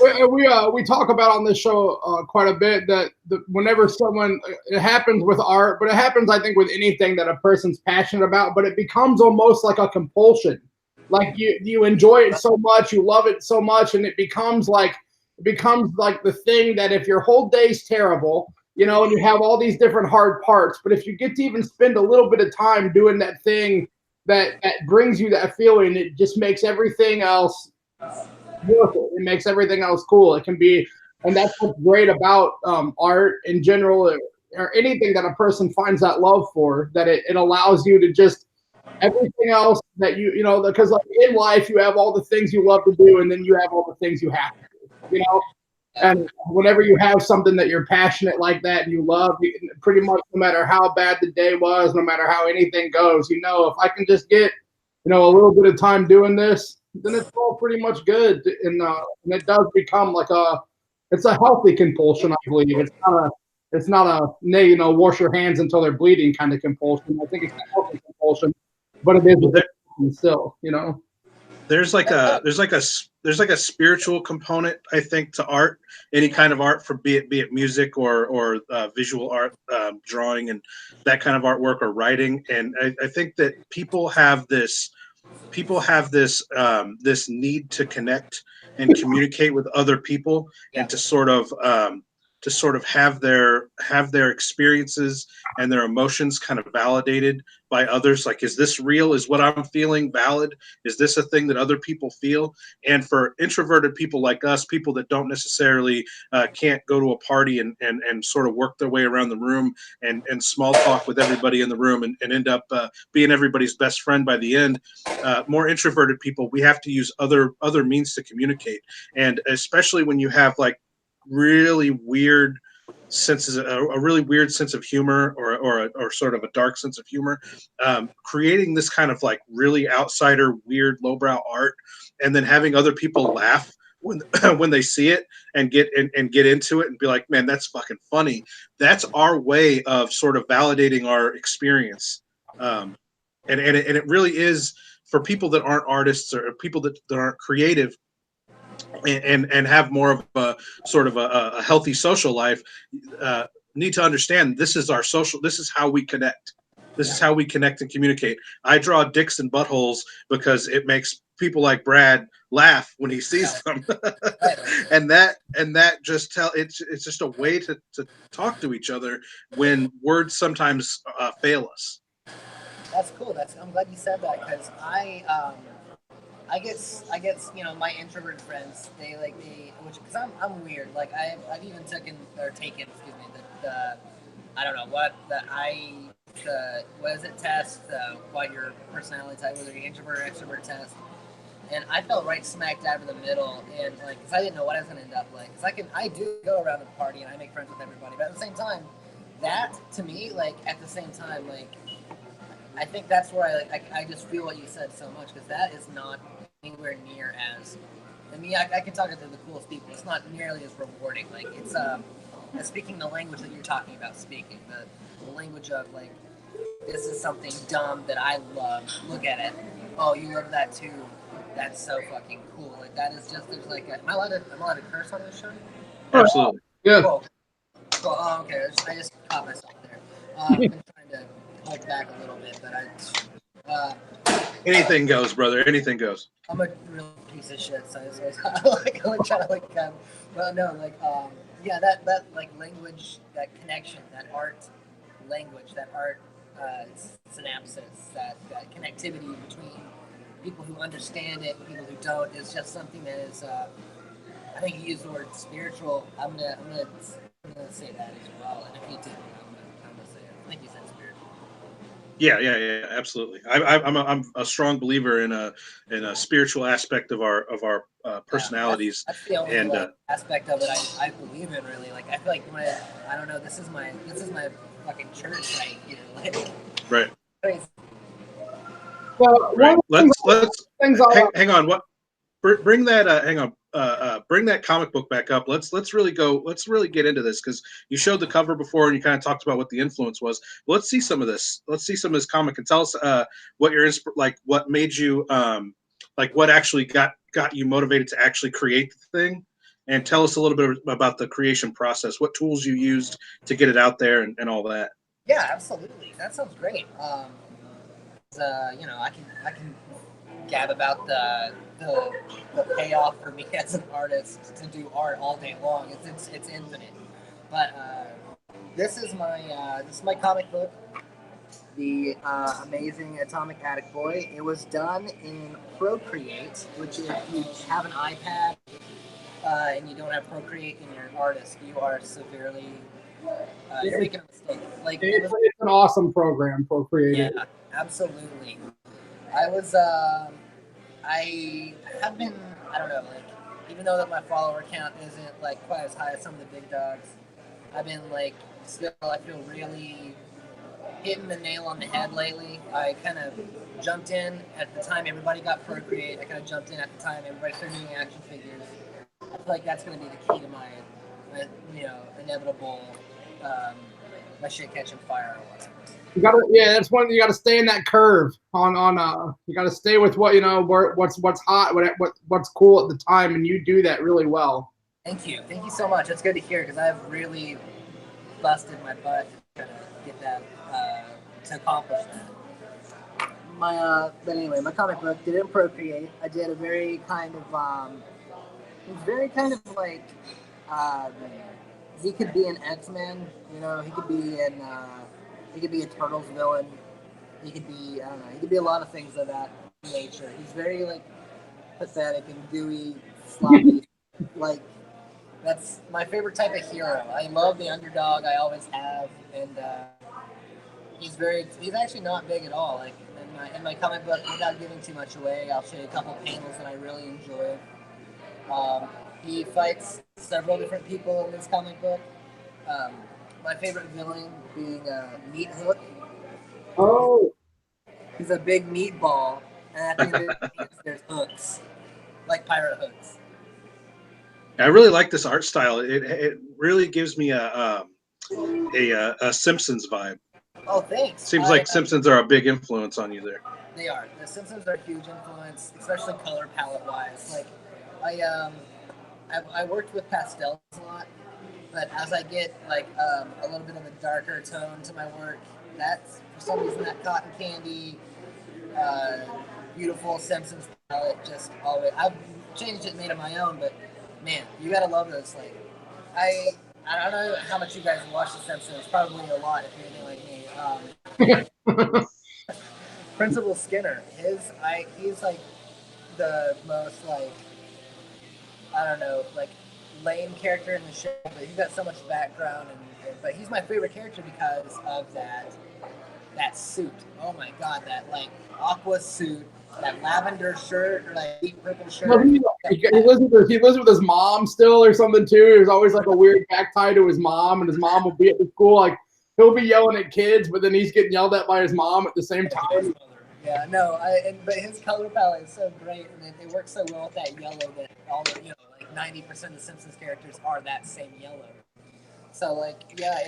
reckon. We talk about on this show quite a bit that whenever it happens with art, but it happens, I think, with anything that a person's passionate about, but it becomes almost like a compulsion. Like you enjoy it so much, you love it so much, and it becomes like the thing that if your whole day's terrible, you know, and you have all these different hard parts, but if you get to even spend a little bit of time doing that thing that brings you that feeling, it just makes everything else worth it. It makes everything else cool. It can be, and that's what's great about art in general, or anything that a person finds that love for, that it allows you to just everything else that you know, because like in life you have all the things you love to do, and then you have all the things you have to do, you know. And whenever you have something that you're passionate like that and you love, pretty much no matter how bad the day was, no matter how anything goes, you know, if I can just get, you know, a little bit of time doing this, then it's all pretty much good. And it does become like it's a healthy compulsion, I believe. It's not a, you know, wash your hands until they're bleeding kind of compulsion. I think it's a healthy compulsion, but it is still, you know. There's like a spiritual component, I think, to art. Any kind of art, for be it music or visual art, drawing and that kind of artwork, or writing. And I think that people have this this need to connect and communicate with other people, and to sort of have their experiences and their emotions kind of validated by others. Like, is this real? Is what I'm feeling valid? Is this a thing that other people feel? And for introverted people like us, people that don't necessarily can't go to a party and sort of work their way around the room and small talk with everybody in the room and end up being everybody's best friend by the end, more introverted people, we have to use other means to communicate. And especially when you have like really weird senses, a really weird sense of humor, or sort of a dark sense of humor, creating this kind of like really outsider, weird, lowbrow art, and then having other people laugh when when they see it and get into it and be like, man, that's fucking funny. That's our way of sort of validating our experience. And it really is, for people that aren't artists or people that aren't creative, and have more of a sort of a healthy social life, need to understand this is our social. This is how we connect. This is how we connect and communicate. I draw dicks and buttholes because it makes people like Brad laugh when he sees them. and that just it's just a way to talk to each other when words sometimes fail us. That's cool. I'm glad you said that, because I guess my introvert friends, because I'm weird. Like I've even taken excuse me, the I don't know what what is it test, what your personality type, whether you're introvert or extrovert test. And I fell right smack dab in the middle, and like, cause I didn't know what I was gonna end up like. Cause I do go around the party and I make friends with everybody, but at the same time, that to me, like at the same time, like I think that's where I just feel what you said so much, because that is not anywhere near as. I mean, I can talk to the coolest people. It's not nearly as rewarding. Like it's speaking the language that you're talking about speaking, the language of like, this is something dumb that I love. Look at it. Oh, you love that too. That's so fucking cool. Like that is just, there's like, am I allowed to curse on this show? Absolutely. Yeah. Cool. Oh, okay. I just caught myself there. I've been trying to hold back a little bit, but anything goes, brother. Anything goes. I'm a real piece of shit, so I'm trying to yeah, that like language, that connection, that art language, that art synapses, that connectivity between people who understand it and people who don't is just something that is. I think you used the word spiritual. I'm gonna say that as well. And if you didn't, I'm gonna say it. I think you said spiritual. Yeah, absolutely. I'm a strong believer in a spiritual aspect of our personalities. That's the only aspect of it I believe in, really. Like I feel like I don't know. This is my fucking church, right? You know, like, right. Crazy. Well, right. Let's hang on. What? Bring that. Hang on. Bring that comic book back up. Let's really get into this, because you showed the cover before and you kind of talked about what the influence was. Let's see some of this. Let's see some of this comic, and tell us what your what made you what actually got you motivated to actually create the thing, and tell us a little bit about the creation process. What tools you used to get it out there and all that. Yeah, absolutely. That sounds great. I can gab about the payoff for me as an artist to do art all day long. It's infinite. But this is my comic book, The Amazing Atomic Attic Boy. It was done in Procreate, which if you have an iPad and you don't have Procreate in your artist, you are severely you're making a mistake. Like it's an awesome program, Procreate. Yeah, absolutely. I have been, I don't know, like, even though that my follower count isn't like quite as high as some of the big dogs, I've been like, still, I feel really hitting the nail on the head lately. I kind of jumped in at the time everybody got Procreate. I kind of jumped in at the time everybody started doing action figures. I feel like that's going to be the key to my inevitable, my shit catching fire or whatever. That's one you gotta stay in that curve on you gotta stay with what's hot, what's cool at the time, and you do that really well. Thank you so much. That's good to hear, because I've really busted my butt to try to get that to accomplish that. But anyway, my comic book didn't Procreate. I did a very kind of like he could be an X-Men, he could be a Turtles villain. He could be, I don't know, he could be a lot of things of that nature. He's very, like, pathetic and gooey, sloppy. Like, that's my favorite type of hero. I love the underdog, I always have, and he's actually not big at all. Like, in my comic book, without giving too much away, I'll show you a couple panels that I really enjoy. He fights several different people in this comic book. My favorite villain being Meat Hook. Oh. He's a big meatball, and at the end of the there's hooks, like pirate hooks. I really like this art style. It really gives me a Simpsons vibe. Oh, thanks. Seems like Simpsons are a big influence on you there. They are. The Simpsons are a huge influence, especially color palette wise. Like, I worked with pastels a lot. But as I get like a little bit of a darker tone to my work, that's for some reason that cotton candy, uh, beautiful Simpsons palette just always. I've changed it, made it my own, but man, you gotta love those. Like I I don't know how much you guys watch The Simpsons. Probably a lot if you're anything like me. Principal Skinner, he's like the most like I don't know like lame character in the show, but he's got so much background but he's my favorite character because of that suit. Oh my god, that like aqua suit, that lavender shirt, or like deep purple shirt. No, he lives with his mom still or something too. There's always like a weird back tie to his mom, and his mom will be at the school like he'll be yelling at kids, but then he's getting yelled at by his mom at the same time. Yeah, no, but his color palette is so great, and it works so well with that yellow that all the like 90% of the Simpsons characters are that same yellow. So like yeah,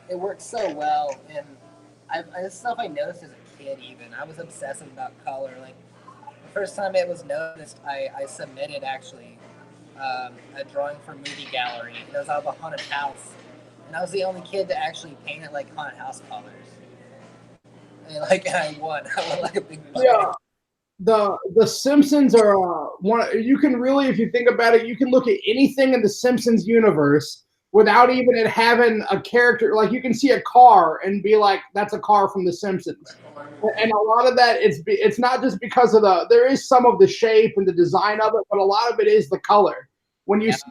it works so well, and it's stuff I noticed as a kid. Even I was obsessive about color. Like the first time it was noticed, I submitted actually a drawing for Movie Gallery. It was out of a haunted house, and I was the only kid to actually paint it like haunted house colors. And I won. I won like a big bucket. Yeah. The Simpsons are one. You can really, if you think about it, you can look at anything in the Simpsons universe without even it having a character. Like you can see a car and be like, "That's a car from the Simpsons." And a lot of that, it's not just because of there is some of the shape and the design of it, but a lot of it is the color. When you see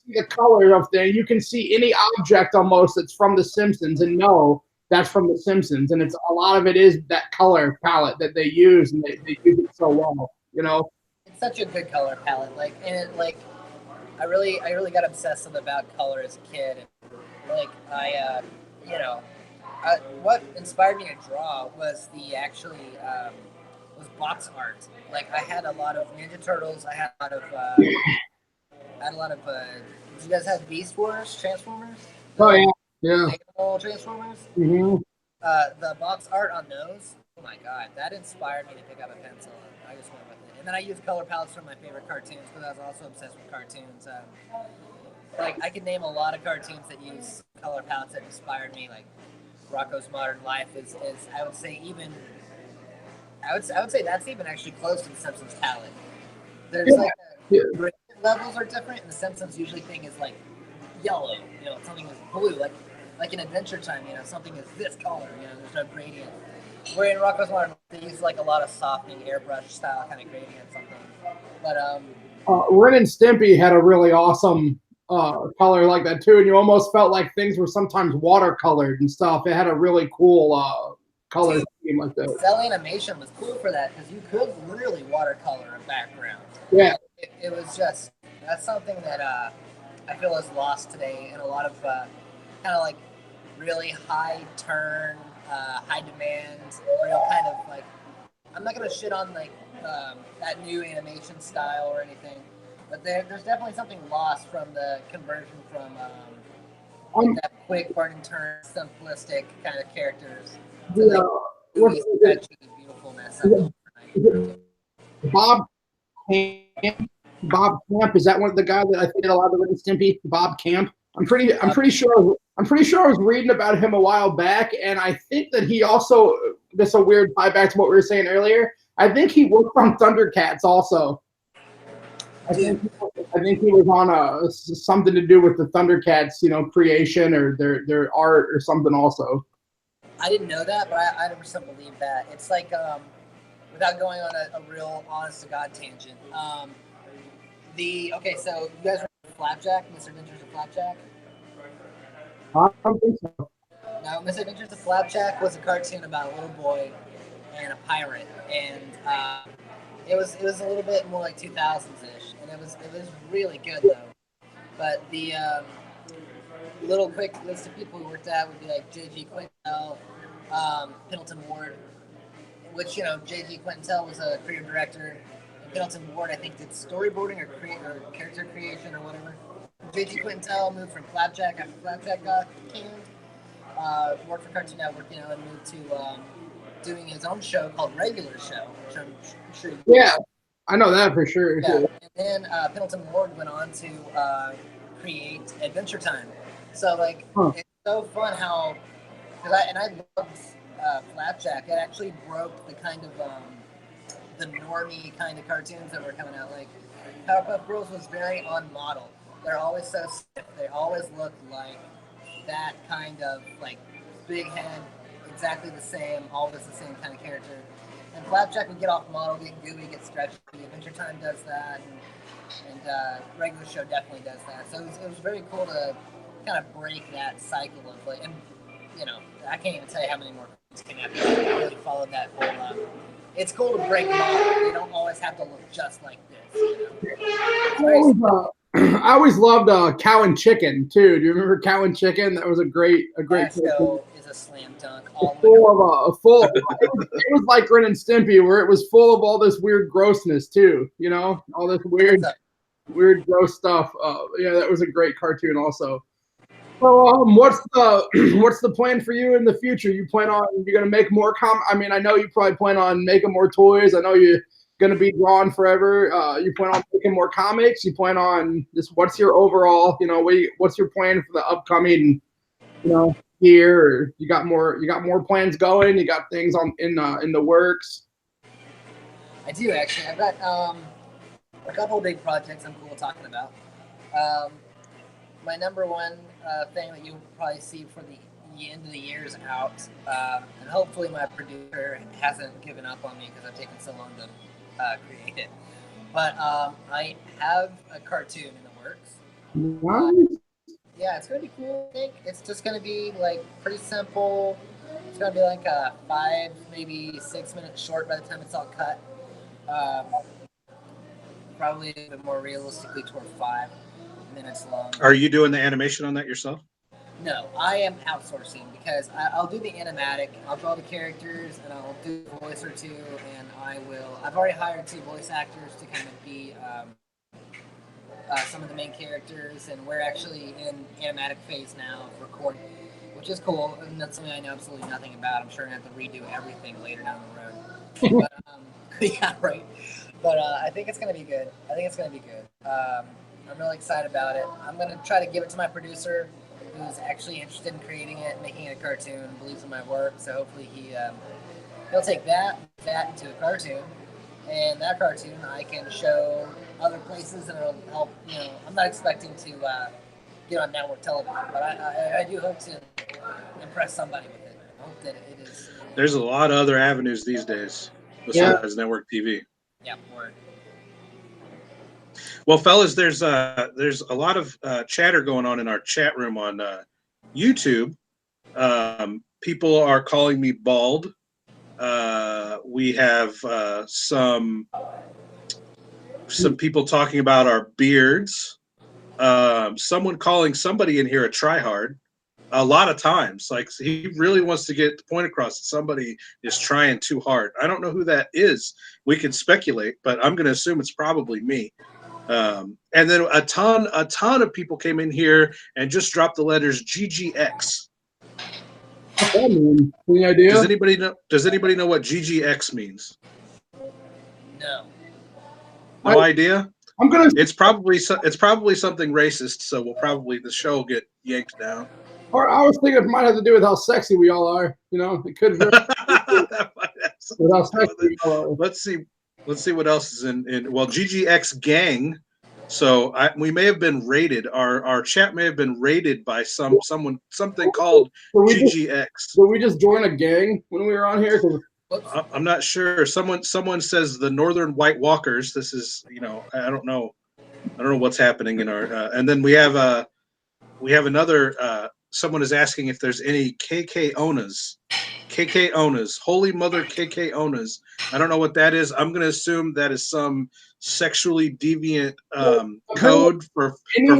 the color of thing, you can see any object almost that's from the Simpsons and know that's from the Simpsons. And it's a lot of it is that color palette that they use, and they use it so well. It's such a good color palette. I really got obsessive about color as a kid, and what inspired me to draw was was box art. Like I had a lot of Ninja Turtles. I had a lot of. Did you guys have Beast Wars Transformers? Oh yeah. Transformers. Mm-hmm. The box art on those. Oh my god, that inspired me to pick up a pencil. I just went with it, and then I used color palettes from my favorite cartoons because I was also obsessed with cartoons. I could name a lot of cartoons that use color palettes that inspired me. Like Rocko's Modern Life is I would say that's even actually close to the Simpsons palette. There's gradient levels are different, and the Simpsons usually think is like yellow. Something is blue. Like in Adventure Time, something is this color. There's no gradient. Where in Rocko's Modern Life, they use like a lot of softening airbrush style kind of gradient something. But Ren and Stimpy had a really awesome color like that too, and you almost felt like things were sometimes watercolored and stuff. It had a really cool color scheme like that. Cell animation was cool for that because you could literally watercolor a background. Yeah, it was just that's something that I feel is lost today in a lot of kind of like really high turn, high demand, real kind of like. I'm not gonna shit on like that new animation style or anything. But there's definitely something lost from the conversion from that quick burn and turn, simplistic kind of characters to beautifulness. Bob Camp, is that one of the guy that I think did a lot of Ren and Stimpy? Bob Camp. I'm pretty sure I was reading about him a while back, and I think that he also, this a weird tie back to what we were saying earlier. I think he worked on Thundercats also. I think he was on something to do with the Thundercats, creation or their art or something also. I didn't know that, but I 100% believe that. It's like, without going on a real honest to God tangent. So you guys remember Flapjack, Mr. Adventures of Flapjack? I don't think so. No, Mr. Adventures of Flapjack was a cartoon about a little boy and a pirate, and it was a little bit more like 2000s-ish, and it was really good though. But the little quick list of people who worked out would be like J.G. Quintel, Pendleton Ward, which J.G. Quintel was a creative director, and Pendleton Ward I think did storyboarding or character creation or whatever. J.G. Quintel moved from Flapjack after Flapjack got canned, worked for Cartoon Network, and moved to doing his own show called Regular Show, which I'm sure you I know that for sure. Yeah, and then Pendleton Ward went on to create Adventure Time. So like it's so fun how I loved Flapjack. It actually broke the kind of the normie kind of cartoons that were coming out. Like Powerpuff Girls was very on model. They're always so stiff. They always look like that kind of like big head, exactly the same, always the same kind of character. And Flapjack would get off model, get gooey, get stretchy. Adventure Time does that, and regular show definitely does that. So it was very cool to kind of break that cycle of like, and you know, I can't even tell you how many more things came after that. I really followed that whole. It's cool to break model. They don't always have to look just like this. You know? I always loved Cow and Chicken too. Do you remember Cow and Chicken? That was a great. That show is a slam dunk. All full. It was like Ren and Stimpy, where it was full of all this weird grossness too. You know, all this weird gross stuff. Yeah, that was a great cartoon also. So, what's the plan for you in the future? You're gonna make more I mean, I know you probably plan on making more toys. I know you're gonna be drawing forever. You plan on making more comics. You plan on this. What's your overall? You know, what's your plan for the upcoming? You know, year. Or you got more plans going. You got things in the works. I do actually. I've got a couple of big projects I'm cool talking about. My number one thing that you'll probably see for the end of the year is out, and hopefully my producer hasn't given up on me because I've taken so long to create it. But I have a cartoon in the works. Nice. Yeah, it's gonna be cool. I think it's just gonna be like pretty simple. It's gonna be like a 5, maybe 6 minute short by the time it's all cut. Probably a bit more realistically toward 5 minutes long. Are you doing the animation on that yourself? No, I am outsourcing because I'll do the animatic, I'll draw the characters, and I'll do a voice or two, and I've already hired 2 voice actors to kind of be some of the main characters, and we're actually in animatic phase now of recording, which is cool, and that's something I know absolutely nothing about. I'm sure I'm going to have to redo everything later down the road. But, yeah, right. But I think it's going to be good. I'm really excited about it. I'm going to try to give it to my producer, who's actually interested in creating it, making it a cartoon, believes in my work. So hopefully he'll take that into a cartoon, and that cartoon I can show other places, and it'll help. You know, I'm not expecting to get on network television, but I do hope to impress somebody with it. I hope that it is. There's a lot of other avenues these days besides network TV. Yeah, word. Well, fellas, there's a lot of chatter going on in our chat room on YouTube. People are calling me bald. We have some people talking about our beards. Someone calling somebody in here a tryhard. A lot of times, like he really wants to get the point across that somebody is trying too hard. I don't know who that is. We can speculate, but I'm going to assume it's probably me. And then a ton of people came in here and just dropped the letters GGX. Any idea? Does anybody know what GGX means? No. No idea? It's probably something racist, so the show will get yanked down. Or I was thinking it might have to do with how sexy we all are. You know, it could. Let's see what else is in. Well, GGX gang. So we may have been raided. Our chat may have been raided by something called GGX. Did we just join a gang when we were on here? I'm not sure. Someone says the Northern White Walkers. This is, I don't know what's happening in our. And then we have another. Someone is asking if there's any KK Onas. Holy Mother KK Onas. I don't know what that is. I'm going to assume that is some sexually deviant code for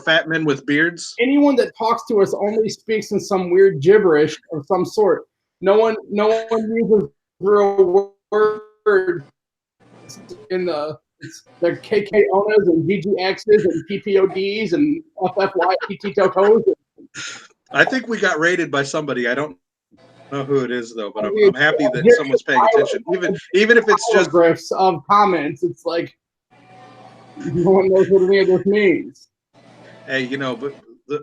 fat men with beards. Anyone that talks to us only speaks in some weird gibberish of some sort. No one uses real word in the KK Onas and GGXs and PPODs and FFY TTOs. I think we got raided by somebody. I don't know who it is though, but I'm happy that someone's paying attention. Even if it's just paragraphs of comments, it's like no one knows what any of this means. Hey, but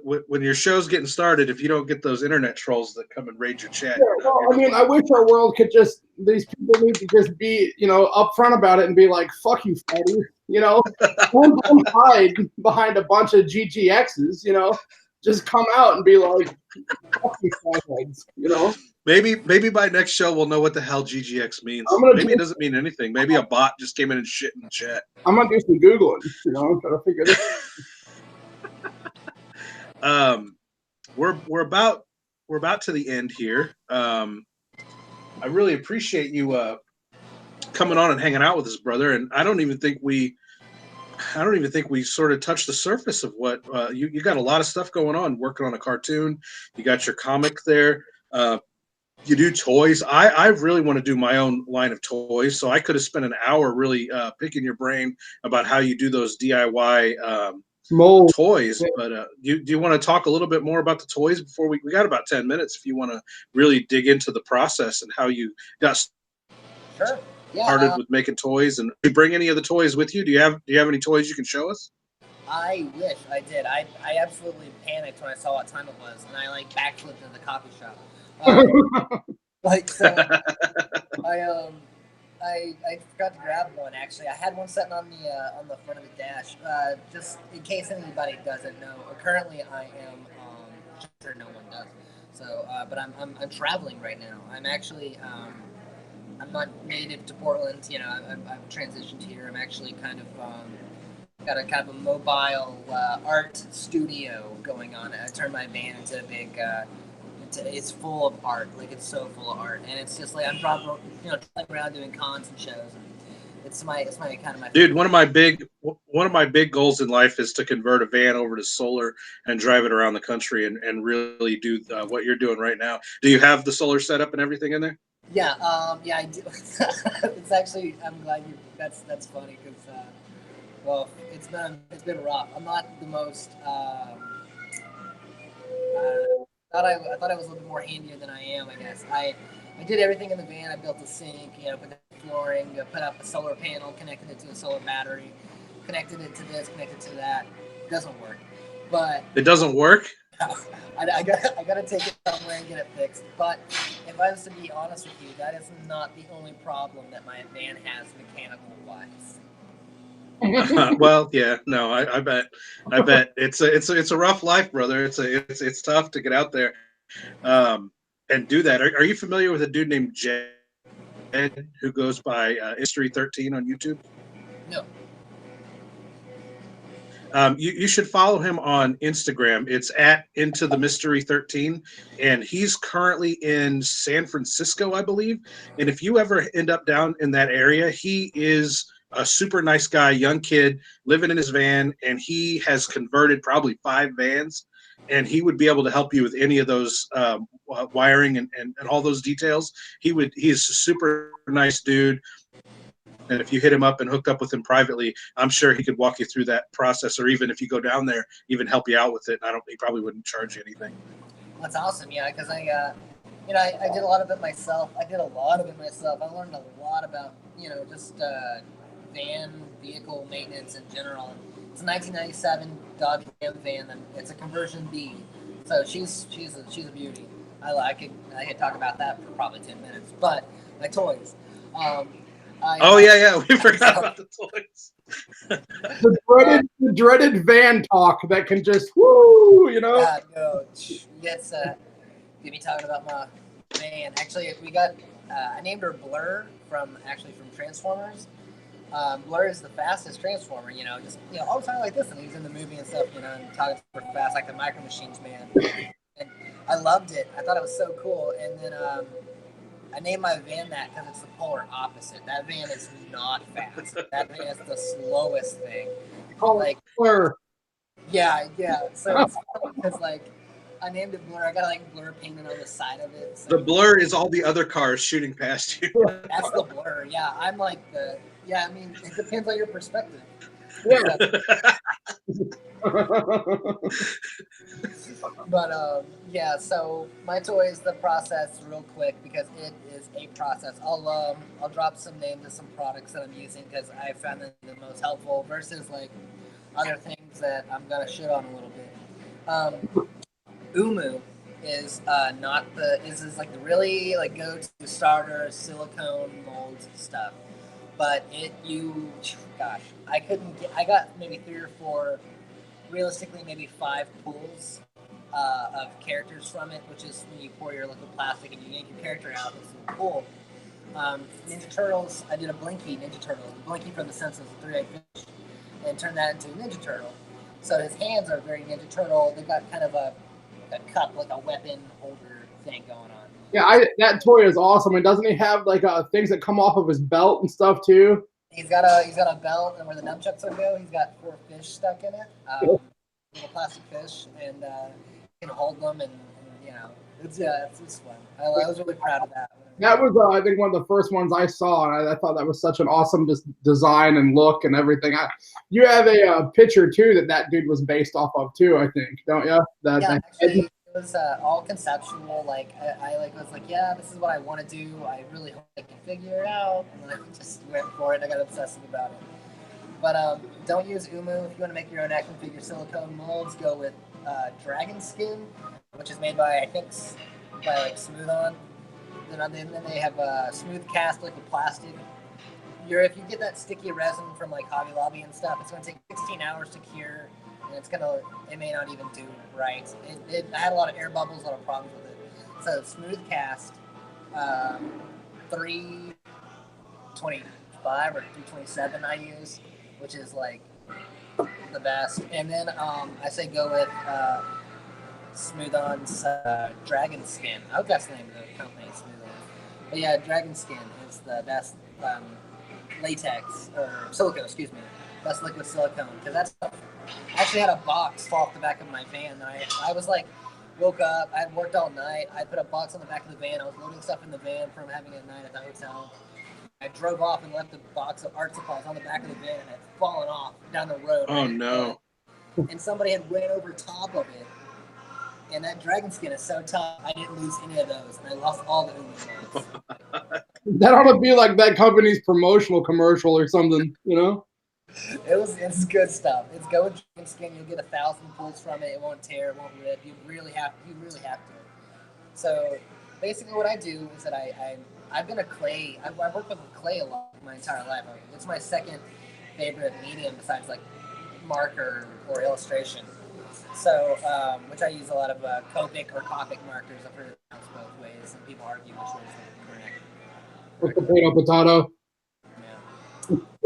when your show's getting started, if you don't get those internet trolls that come and raid your chat, Yeah, well, I mean, I wish our world could just, these people need to just be, upfront about it and be like, fuck you, fatty. Don't hide behind a bunch of GGXs, just come out and be like, fuck you, fatheads, Maybe by next show we'll know what the hell GGX means. Maybe it doesn't mean anything. Maybe a bot just came in and shit in the chat. I'm gonna do some Googling, try to figure this out. We're about to the end here. I really appreciate you coming on and hanging out with us, brother. And I don't even think we sort of touched the surface of what you got. A lot of stuff going on. Working on a cartoon. You got your comic there. You do toys. I really want to do my own line of toys. So I could have spent an hour really picking your brain about how you do those DIY mold toys. But do you want to talk a little bit more about the toys before we got about 10 minutes if you want to really dig into the process and how you got started with making toys? And do you bring any of the toys with you? Do you have any toys you can show us? I wish I did. I absolutely panicked when I saw what time it was, and I backflipped in the coffee shop. I forgot to grab one. Actually, I had one sitting on the front of the dash, just in case anybody doesn't know. Currently, I am sure no one does. So, but I'm traveling right now. I'm actually I'm not native to Portland. I've transitioned here. I'm actually kind of got a kind of a mobile art studio going on. I turned my van into a big. It's full of art, it's so full of art, and it's just I'm traveling around doing cons and shows. And it's my kind of my dude. One of my big goals in life is to convert a van over to solar and drive it around the country and really do what you're doing right now. Do you have the solar setup and everything in there? Yeah, I do. It's actually, I'm glad that's funny because well, it's been rough. I'm not the most. I thought I was a little bit more handier than I am. I guess I did everything in the van. I built a sink, put the flooring, put up a solar panel, connected it to a solar battery, connected it to this, connected to that. It doesn't work, but it doesn't work. I gotta take it somewhere and get it fixed. But if I was to be honest with you, that is not the only problem that my van has mechanical wise. Well, yeah, no, I bet it's a rough life, brother. It's tough to get out there and do that. Are you familiar with a dude named Jed who goes by History 13 on YouTube? No. You should follow him on Instagram. It's at Into the Mystery 13, and he's currently in San Francisco, I believe. And if you ever end up down in that area, he is a super nice guy, young kid living in his van, and he has converted probably 5 vans, and he would be able to help you with any of those wiring and all those details. He's a super nice dude. And if you hit him up and hooked up with him privately, I'm sure he could walk you through that process, or even if you go down there, even help you out with it. He probably wouldn't charge you anything. That's awesome, yeah, because I did a lot of it myself. I learned a lot about, just van vehicle maintenance in general. It's a 1997 Dodge Ram van, and it's a conversion B. So she's a beauty. I could talk about that for probably 10 minutes. But my toys. We forgot about the toys. the dreaded van talk that can just woo, Yeah, no, yes. Get me talking about my van. Actually, we got. I named her Blur from Transformers. Blur is the fastest Transformer. All the time like this, and he's in the movie and stuff. And talking super fast like the Micro Machines man. And I loved it. I thought it was so cool. And then I named my van that because it's the polar opposite. That van is not fast. That van is the slowest thing. Blur. Yeah. So it's funny because I named it Blur. I got Blur painted on the side of it. So. The blur is all the other cars shooting past you. That's the blur. Yeah, I'm like the. Yeah, I mean, it depends on your perspective. Yeah. But yeah. So my toys, the process real quick because it is a process. I'll drop some names of some products that I'm using because I found them the most helpful versus other things that I'm gonna shit on a little bit. Umu is not the is like the really like go to starter silicone mold stuff, but gosh, I got maybe 3 or 4, realistically maybe 5 pools of characters from it, which is when you pour your liquid plastic and you yank your character out. It's a pool. Ninja Turtles, I did a Blinky Ninja Turtle. Blinky from the Simpsons, a 3-eyed fish, and turned that into a Ninja Turtle. So his hands are very Ninja Turtle. They've got kind of a cup, like a weapon holder thing going on. Yeah, that toy is awesome. And doesn't he have like things that come off of his belt and stuff too? He's got a belt, and where the nunchucks are go, he's got 4 fish stuck in it, little plastic fish, and you can hold them, and you know, it's fun. I was really proud of that. That was, I think, one of the first ones I saw, and I thought that was such an awesome design and look and everything. You have a picture too that dude was based off of too, I think, don't you? Actually, it was all conceptual. Like I was like, yeah, this is what I want to do. I really hope I can figure it out, and then I just went for it. And I got obsessive about it. But don't use Umu if you want to make your own action figure silicone molds. Go with Dragon Skin, which is made by like Smooth On. Then they have smooth cast liquid plastic. If you get that sticky resin from like Hobby Lobby and stuff, it's going to take 16 hours to cure, and it may not even do right. I had a lot of air bubbles, a lot of problems with it. So smooth cast, 325 or 327 I use, which is like the best. And then I say go with Smooth On's Dragon Skin. I hope that's the name of the company, Smooth On. But yeah, Dragon Skin is the best latex, or silicone, excuse me. Best liquid silicone. Because that's, I actually had a box fall off the back of my van. And I was like, woke up, I had worked all night. I put a box on the back of the van. I was loading stuff in the van from having a night at the hotel. I drove off and left the box of art supplies on the back of the van, and it had fallen off down the road. Oh, no. And somebody had ran over top of it. And that Dragon Skin is so tough, I didn't lose any of those, and I lost all the Umu molds. That ought to be like that company's promotional commercial or something, you know? It's good stuff. It's go with Dragon Skin. You'll get 1,000 pulls from it. It won't tear. It won't rip. You really have to. So basically, what I do is that I've been a clay. I've worked with clay a lot my entire life. It's my second favorite medium besides like marker or illustration. So, which I use a lot of Copic or Copic markers. I've heard it pronounced both ways, and people argue which way is correct. With potato.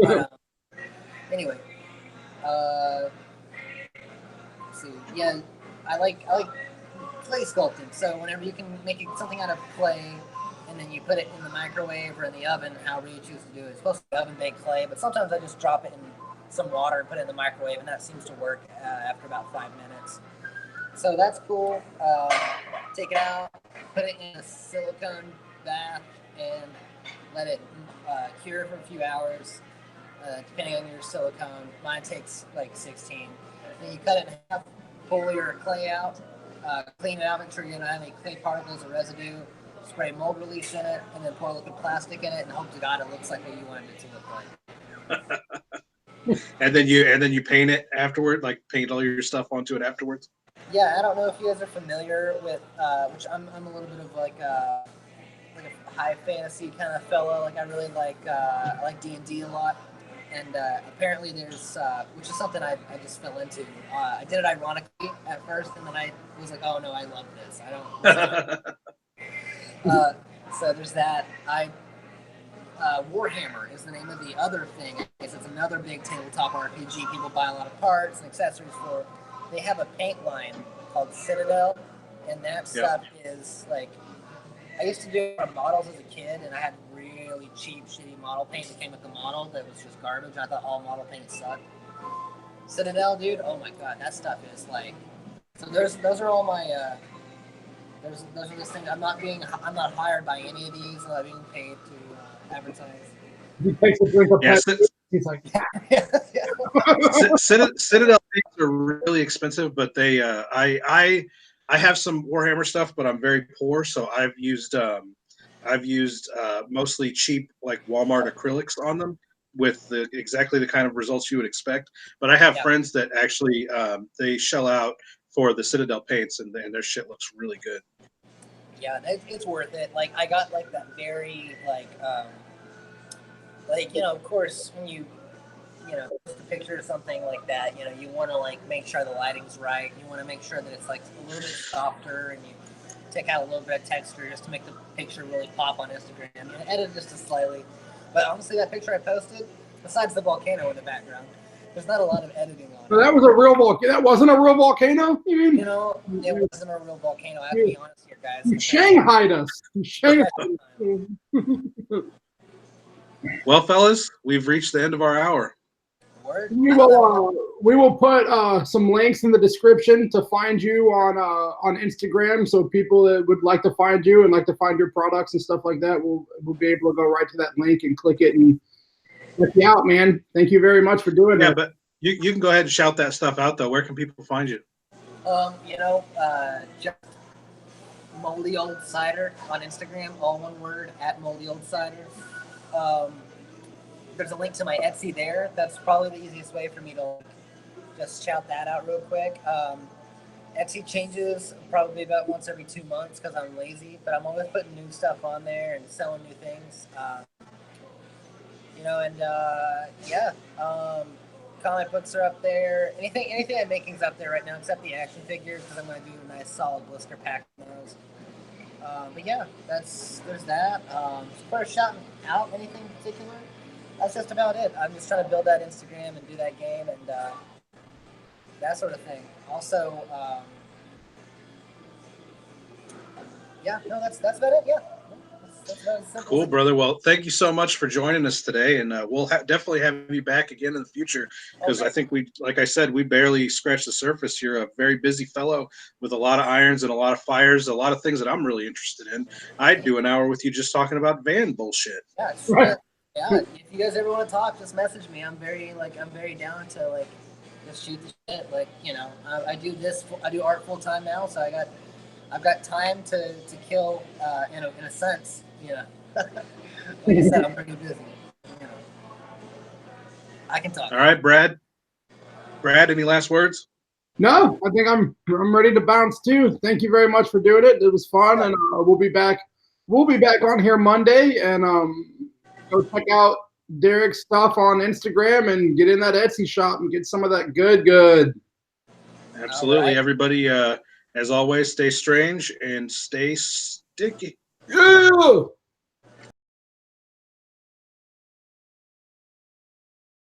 Yeah. Anyway, let's see. Yeah, I like clay sculpting. So whenever you can make something out of clay, and then you put it in the microwave or in the oven, however you choose to do it. It's supposed to be oven baked clay, but sometimes I just drop it in some water and put it in the microwave, and that seems to work after about 5 minutes. So that's cool. Take it out, put it in a silicone bath, and let it cure for a few hours, depending on your silicone. Mine takes like 16. Then you cut it in half, pull your clay out, clean it out, make sure you don't have any clay particles or residue, spray mold release in it, and then pour liquid plastic in it, and hope to God it looks like what you wanted it to look like. And then you paint it afterward, like paint all your stuff onto it afterwards. Yeah, I don't know if you guys are familiar with, which I'm a little bit of like a high fantasy kind of fellow. Like I really I like D&D a lot, and apparently there's, which is something I just fell into. I did it ironically at first, and then I was like, oh no, I love this. I don't. So there's that. Warhammer is the name of the other thing. It's another big tabletop RPG people buy a lot of parts and accessories for. They have a paint line called Citadel, and that stuff is like, I used to do models as a kid, and I had really cheap, shitty model paint that came with the model that was just garbage. I thought all model paint sucked. Citadel, dude, oh my god, that stuff is like, so those are all my, those are the things. I'm not hired by any of these. I'm not being paid to advertise. He takes a drink of he's like, yeah. Citadel things are really expensive, but they I have some Warhammer stuff, but I'm very poor, so I've used mostly cheap like Walmart acrylics on them with exactly the kind of results you would expect. But I have friends that actually they shell out for the Citadel paints, and their shit looks really good. Yeah, it's worth it. Like I got like that very like of course when you post a picture or something like that, you want to like make sure the lighting's right. You want to make sure that it's like a little bit softer, and you take out a little bit of texture just to make the picture really pop on Instagram. Edit just slightly. But honestly, that picture I posted, besides the volcano in the background, there's not a lot of editing on it. So that was a real volcano. That wasn't a real volcano? You mean? It wasn't a real volcano. I have to be honest here, guys. You Shanghaied us. Well, fellas, we've reached the end of our hour. We will put some links in the description to find you on Instagram, so people that would like to find you and like to find your products and stuff like that will be able to go right to that link and click it and check you out, man. Thank you very much for doing that. Yeah, but you can go ahead and shout that stuff out though. Where can people find you? Just Moldy Old Cider on Instagram, all one word, at Moldy Old Cider. There's a link to my Etsy there. That's probably the easiest way for me to just shout that out real quick. Etsy changes probably about once every 2 months because I'm lazy, but I'm always putting new stuff on there and selling new things. Comic books are up there. Anything I'm making's up there right now except the action figures, because I'm going to do a nice solid blister pack on those. But yeah, there's that. As far as shouting out anything in particular, that's just about it. I'm just trying to build that Instagram and do that game and that sort of thing. Also, that's about it. Yeah. That's cool, brother. Well, thank you so much for joining us today, and we'll definitely have you back again in the future, because I think like I said, we barely scratched the surface. You're a very busy fellow with a lot of irons and a lot of fires, a lot of things that I'm really interested in. I'd do an hour with you just talking about van bullshit. Yeah, sure. Yeah, if you guys ever want to talk, just message me. I'm very down to just shoot the shit. I do this. I do art full time now, so I've got time to kill in a sense. Like I said, I'm pretty busy. I can talk. All right, Brad. Brad, any last words? No, I think I'm ready to bounce too. Thank you very much for doing it. It was fun, and we'll be back. We'll be back on here Monday, and go check out Derek's stuff on Instagram and get in that Etsy shop and get some of that good. Absolutely, right. Everybody. As always, stay strange and stay sticky. Yeah!